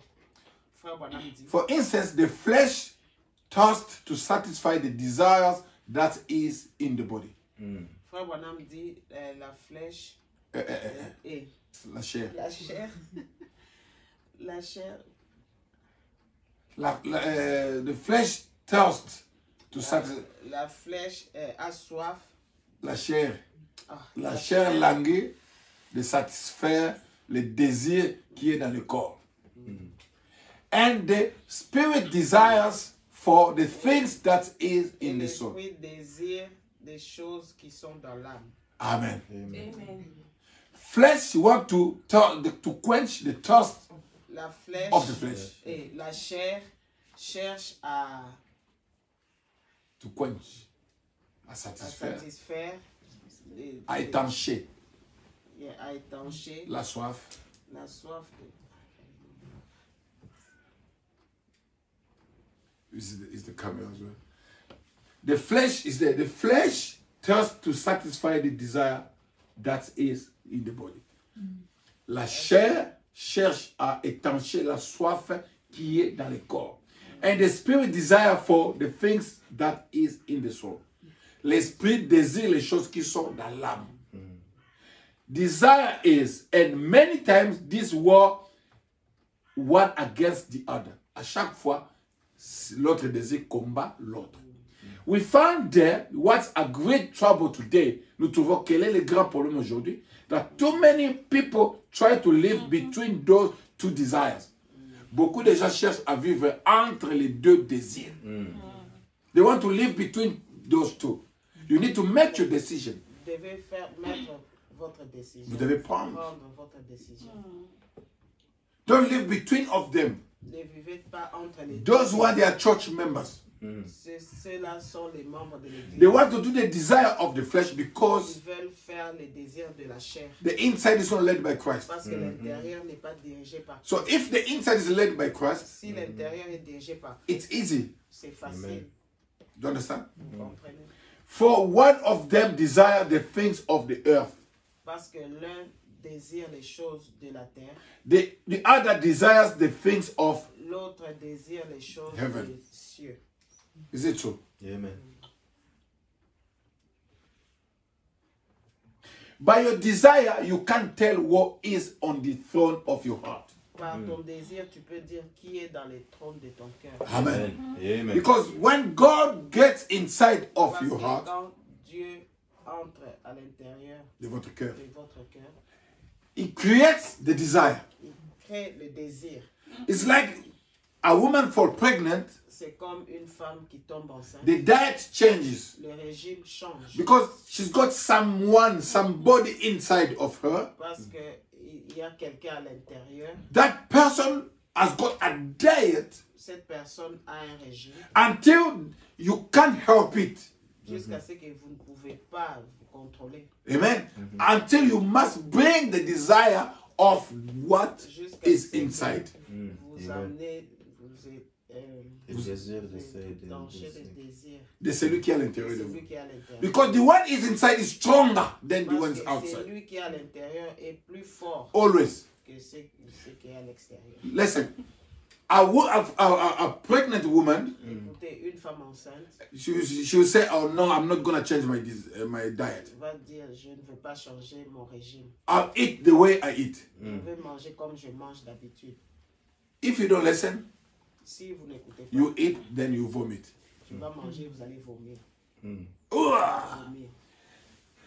Frère Branham dit, for instance, the flesh thirsts to satisfy the desires that is in the body. Frère Branham dit, la flèche La chair. La chair. La chair. The flesh thirsts to satisfy. La flèche a soif. La chair. Ah, La chair languit de satisfaire le désir qui est dans le corps. And the spirit desires for the things that is in the soul. L'esprit désire des choses qui sont dans l'âme. Amen. Amen. Flesh want to quench the thirst La flèche of the flesh. et la chair cherche à To quench. À satisfaire. satisfaire, À étancher à étancher la soif. la soif. Is the camera as well. The flesh is there. The flesh thirsts to satisfy the desire that is in the body. La chair cherche à étancher la soif qui est dans le corps. And the spirit desire for the things that is in the soul. L'esprit désire les choses qui sont dans l'âme. Desire is, and many times this war one against the other. À chaque fois, l'autre désir combat l'autre. We found there what's a great trouble today. Nous trouvons quel est le grand problème aujourd'hui. That too many people try to live between those two desires. Beaucoup de gens cherchent à vivre entre les deux désirs. They want to live between those two. You need to make your decision. Vous devez mettre votre décision. Vous devez prendre. Votre décision. Don't live between of them. Ne vivez pas entre les Those who are their church members. Ceux-là sont les membres de l'église. They want to do the desire of the flesh Ils because veulent faire les désirs de la chair. the inside is not led by Christ. Parce que l'intérieur n'est pas dirigé par Christ. So if the inside is led by Christ, Si l'intérieur est dirigé par Christ, it's easy. c'est facile. You understand? Vous comprenez? For one of them desire the things of the earth. Parce que l'un désire les choses de la terre, The other desires the things of. l'autre désire les choses Heaven. des cieux. Is it true? Amen. By your desire, you can't tell what is on the throne of your heart. Par ton désir, tu peux dire qui est dans les trônes de ton cœur. Amen. Amen. Because when God gets inside of Parce your que heart, quand Dieu entre à l'intérieur de votre cœur, de votre cœur, He creates the desire. il crée le désir. It's like a woman fall pregnant, C'est comme une femme qui tombe enceinte. the diet changes Le régime change. because she's got somebody inside of her. Parce qu'il y a quelqu'un à l'intérieur. That person has got a diet Cette personne a un régime until you can't help it. jusqu'à ce que vous ne pouvez pas vous contrôler. Amen. Until you must bring the desire of what Jusqu'à is ce que inside. vous Amen. amenez, Le désir de danger le désir De celui qui est à de l'intérieur de vous. celui qui est à l'intérieur. Because the one is inside is stronger than the Parce one que outside. celui qui est à l'intérieur est plus fort Always. que ce qui est à l'extérieur. Listen. A pregnant woman, Écoutez, une femme enceinte she will say, "Oh no, I'm not gonna change my diet. va dire je ne veux pas changer mon régime. I'll eat the way I eat." Je veux manger comme je mange d'habitude. If you don't listen, Si vous n'écoutez pas, you eat, then you vomit. tu vas manger, vous allez vomir. Ugh. Vomir.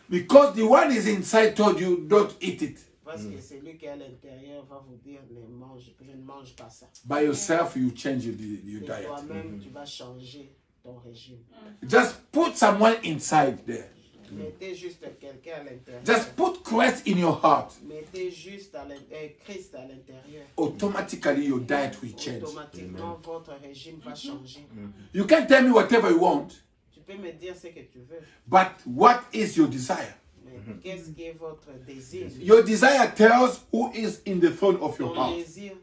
Because the one is inside told you, "Don't eat it." Parce que celui qui est à l'intérieur va vous dire je ne mange pas ça. By yourself, you change your Et diet. toi-même, tu vas changer ton régime. Just put someone inside there. Mettez juste quelqu'un à l'intérieur. Just put Christ in your heart. Mettez juste Christ à l'intérieur. Automatically, your diet will change. Automatiquement, votre régime va changer. You can tell me whatever you want, Tu peux me dire ce que tu veux, but what is your desire? mais qu'est-ce qui est votre désir? Your desire tells who is in the throne of your Ton heart. désir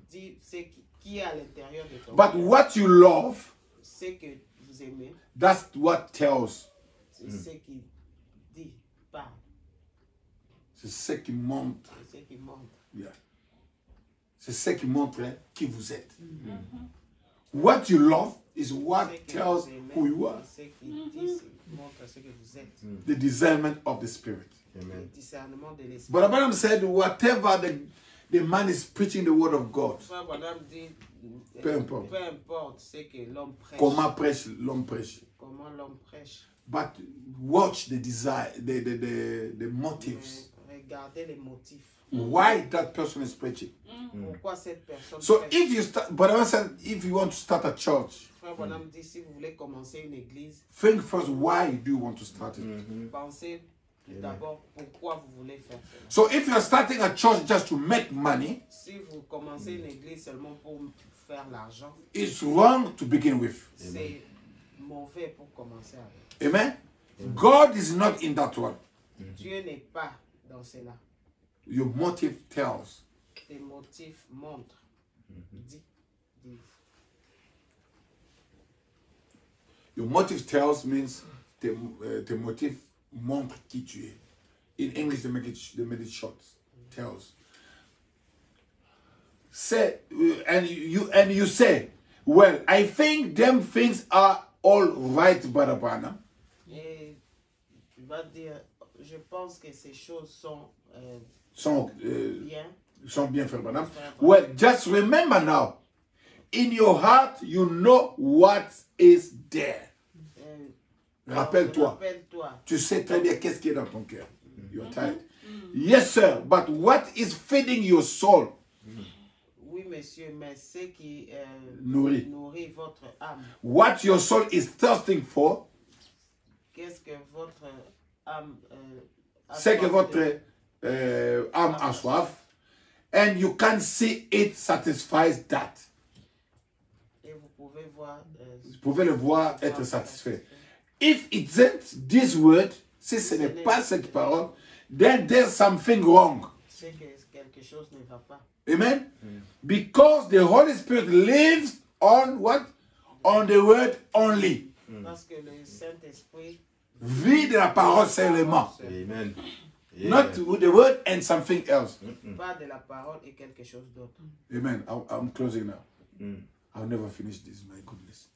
dit ce qui est à l'intérieur de ton But cœur. what you love, Ce que vous aimez, that's what tells. c'est ce qui dit, parle, C'est ce qui montre. c'est ce qui montre. Yeah. C'est ce qui montre qui vous êtes. What you love is what Ce que tells vous aimez, who you are. ce qui dit, montre ce que vous êtes. The discernment of the Spirit. Amen. Le discernement de l'esprit. But Abraham said, whatever the man is preaching the word of God, Frère Branham dit, peu importe. peu importe ce que l'homme prêche. comment prêche l'homme prêche. Comment l'homme prêche. But watch the desire, the motives. Mais regardez les motifs. Why that person is preaching. Pourquoi cette personne So prêche. if you start, but I said, if you want to start a church, Frère Branham dit, si vous voulez commencer une église, think first, why do you want to start it? pensez tout d'abord pourquoi vous voulez faire cela. So if you're starting a church just to make money, Si vous commencez une église seulement pour faire l'argent, it's wrong to begin with. c'est mauvais pour commencer avec. Amen? God is not in that one. Dieu n'est pas dans cela. Your motive tells. Tes motifs montrent. Disent. Your motive tells means the motive montre qui tu es. In English, they made it short. Tells. Say, and you say, well, I think them things are all right, Brother Branham. Et tu vas dire, je pense que ces choses sont Sont bien, Frère Branham. Frère Branham. Well, just remember now, in your heart, you know what is there. Rappelle-toi. Rappelle-toi. Tu sais très bien qu'est-ce qui est dans ton cœur. You're tired. Yes, sir, but what is feeding your soul? Oui, monsieur, mais ce qui Nourrit. nourrit votre âme, What your soul is thirsting for, qu'est-ce que votre âme a c'est que soif de- votre âme a soif, and you can see it satisfies that. Et vous pouvez voir. Vous pouvez le voir être satisfait. If it isn't this word, si ce n'est pas cette parole, then there's something wrong. C'est que quelque chose ne va pas. Amen? Because the Holy Spirit lives on what? On the word only. Parce que le Saint-Esprit, Vit de la parole seulement. Amen. Not with the word and something else. pas de la parole et quelque chose d'autre. Amen. I'm closing now. I'll never finish this, my goodness.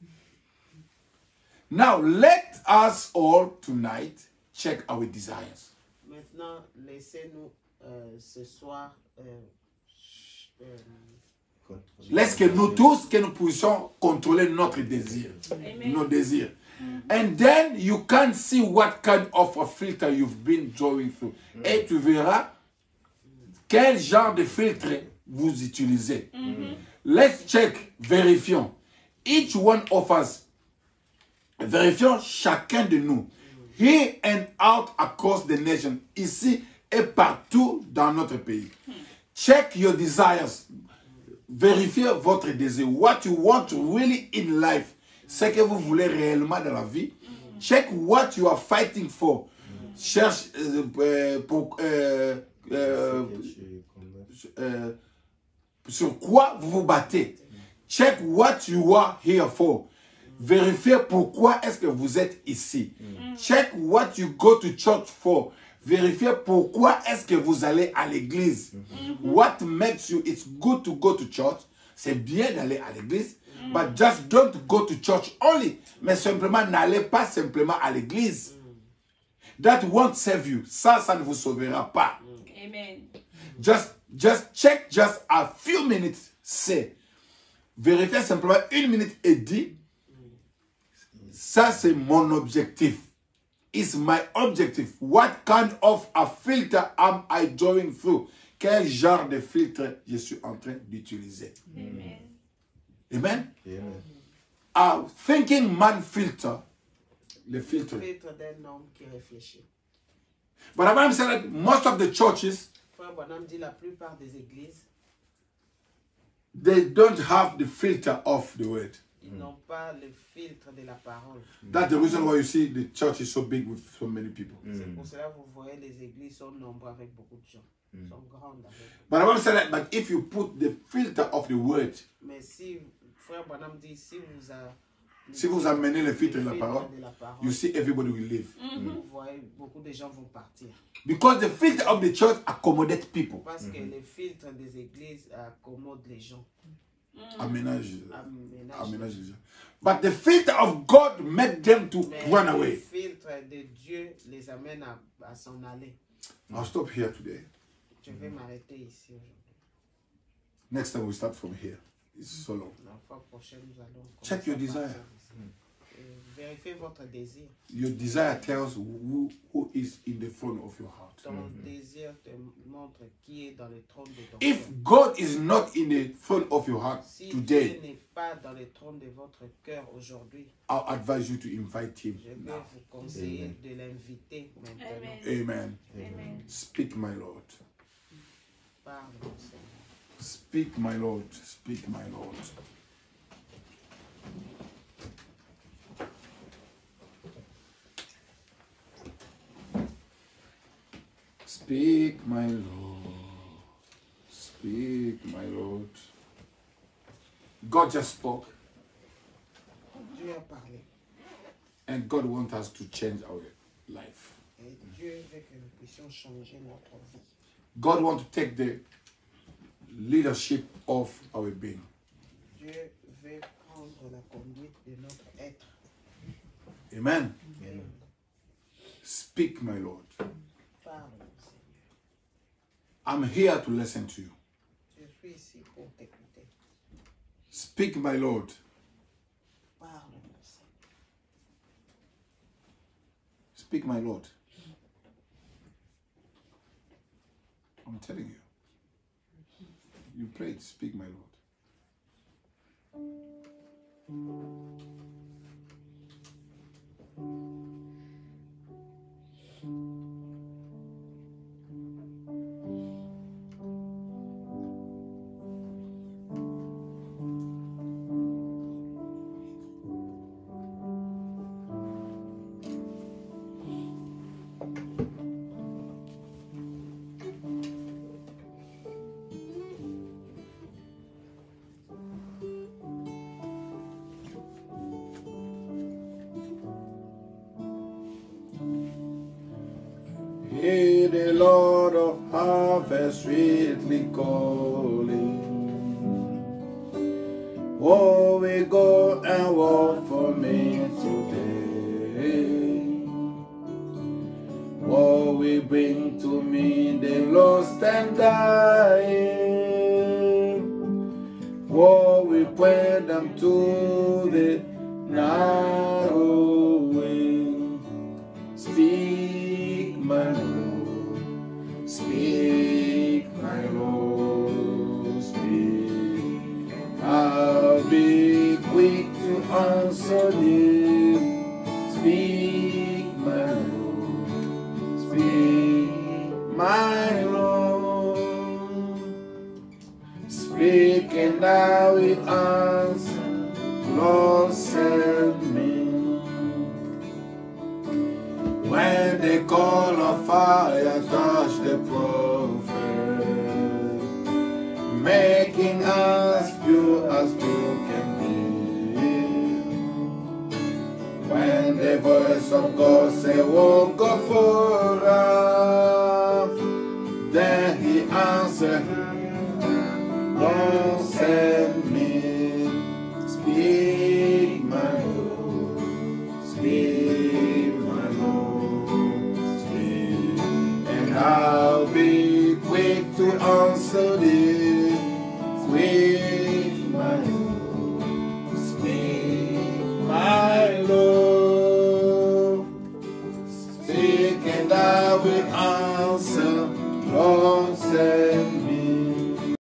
Now, let us all tonight check our desires. Maintenant, laissez-nous ce soir. Laisse que nous tous, que nous puissions contrôler notre désir. Nos désirs. And then you can see what kind of a filter you've been going through. Et tu verras quel genre de filtre vous utilisez. Let's check, vérifions. Each one of us, vérifions chacun de nous. Here and out across the nation, ici et partout dans notre pays. Check your desires. Vérifiez votre désir. What you want really in life. Ce que vous voulez réellement dans la vie. Check what you are fighting for. Cherche sur quoi vous vous battez. Check what you are here for. Vérifiez pourquoi est-ce que vous êtes ici. Check what you go to church for. Vérifiez pourquoi est-ce que vous allez à l'église. What makes you, it's good to go to church. C'est bien d'aller à l'église. But just don't go to church only. Mais simplement, n'allez pas simplement à l'église. That won't save you. Ça ne vous sauvera pas. Amen. Just check just a few minutes. C'est. Vérifiez simplement 1 minute et dit. Ça, c'est mon objectif. It's my objective. What kind of a filter am I going through? Quel genre de filtre je suis en train d'utiliser? Amen. Amen? Amen. A thinking man filter. Le filtre. Filtre d'un homme qui réfléchit. But Abraham said that most of the churches, Frère Branham dit la plupart des églises, they don't have the filter of the word. ils n'ont pas le filtre de la parole. That's the reason why you see the church is so big with so many people. C'est pour cela que vous voyez les églises sont nombreuses avec beaucoup de gens. Sont grandes avec. But Abraham said that, but if you put the filter of the word, Mais si, Frère Branham dit, si vous amenez le filtre de la parole, de la parole, you see everybody will live. vous voyez beaucoup de gens vont partir. Because the filter of the church accommodates people. Parce que les filtres des églises accommodent les gens. Aménage Aménage. les gens. But the filter of God make them to Mais run le away. filtre de Dieu les amène à s'en aller. I'll stop here today. Je vais m'arrêter ici aujourd'hui. Next time we start from here. It's so long. La fois prochaine, nous allons Check your commencer à desire. partir ici. Vérifiez votre désir. Your desire tells who is in the throne of your heart. Ton désir te montre qui est dans le trône de ton If cœur. God is not in the throne of your heart Si Dieu today, n'est pas dans le trône de votre cœur aujourd'hui, I'll advise you to invite him je vais now. vous conseiller de l'inviter maintenant. Amen. Amen. Speak, my Lord. Parle, mon Seigneur. Speak, my Lord. Speak, my Lord. Speak, my Lord. Speak, my Lord. God just spoke, Dieu a parlé. and God wants us to change our life. Et Dieu veut que nous puissions changer notre vie. God wants to take the leadership of our being. Dieu veut prendre la conduite de notre être. Amen. Speak, my Lord. Parle, mon Seigneur. I'm here to listen to you. Je suis ici pour t'écouter. Speak, my Lord. Parle, mon Seigneur. Speak, my Lord. I'm telling you. You prayed, speak, my Lord. Hear the Lord of harvest sweetly calling. Oh, we go and walk for me today. Oh, we bring to me the lost and dying. Oh, we point them to the narrow way. Speak, my Lord. Speak, my Lord. Speak. I'll be quick to answer thee. Speak, my Lord. Speak, my Lord. Speak, and I will answer. Lord, send me. When the call of fire touched the prophet, making us pure as pure can be. When the voice of God said, "Oh, go for us," then he answered, "Don't send me." Speak, my Lord. Speak, my Lord. Speak, and I'll be quick to answer thee. Quick, my Lord. Speak, my Lord. Speak, and I will answer.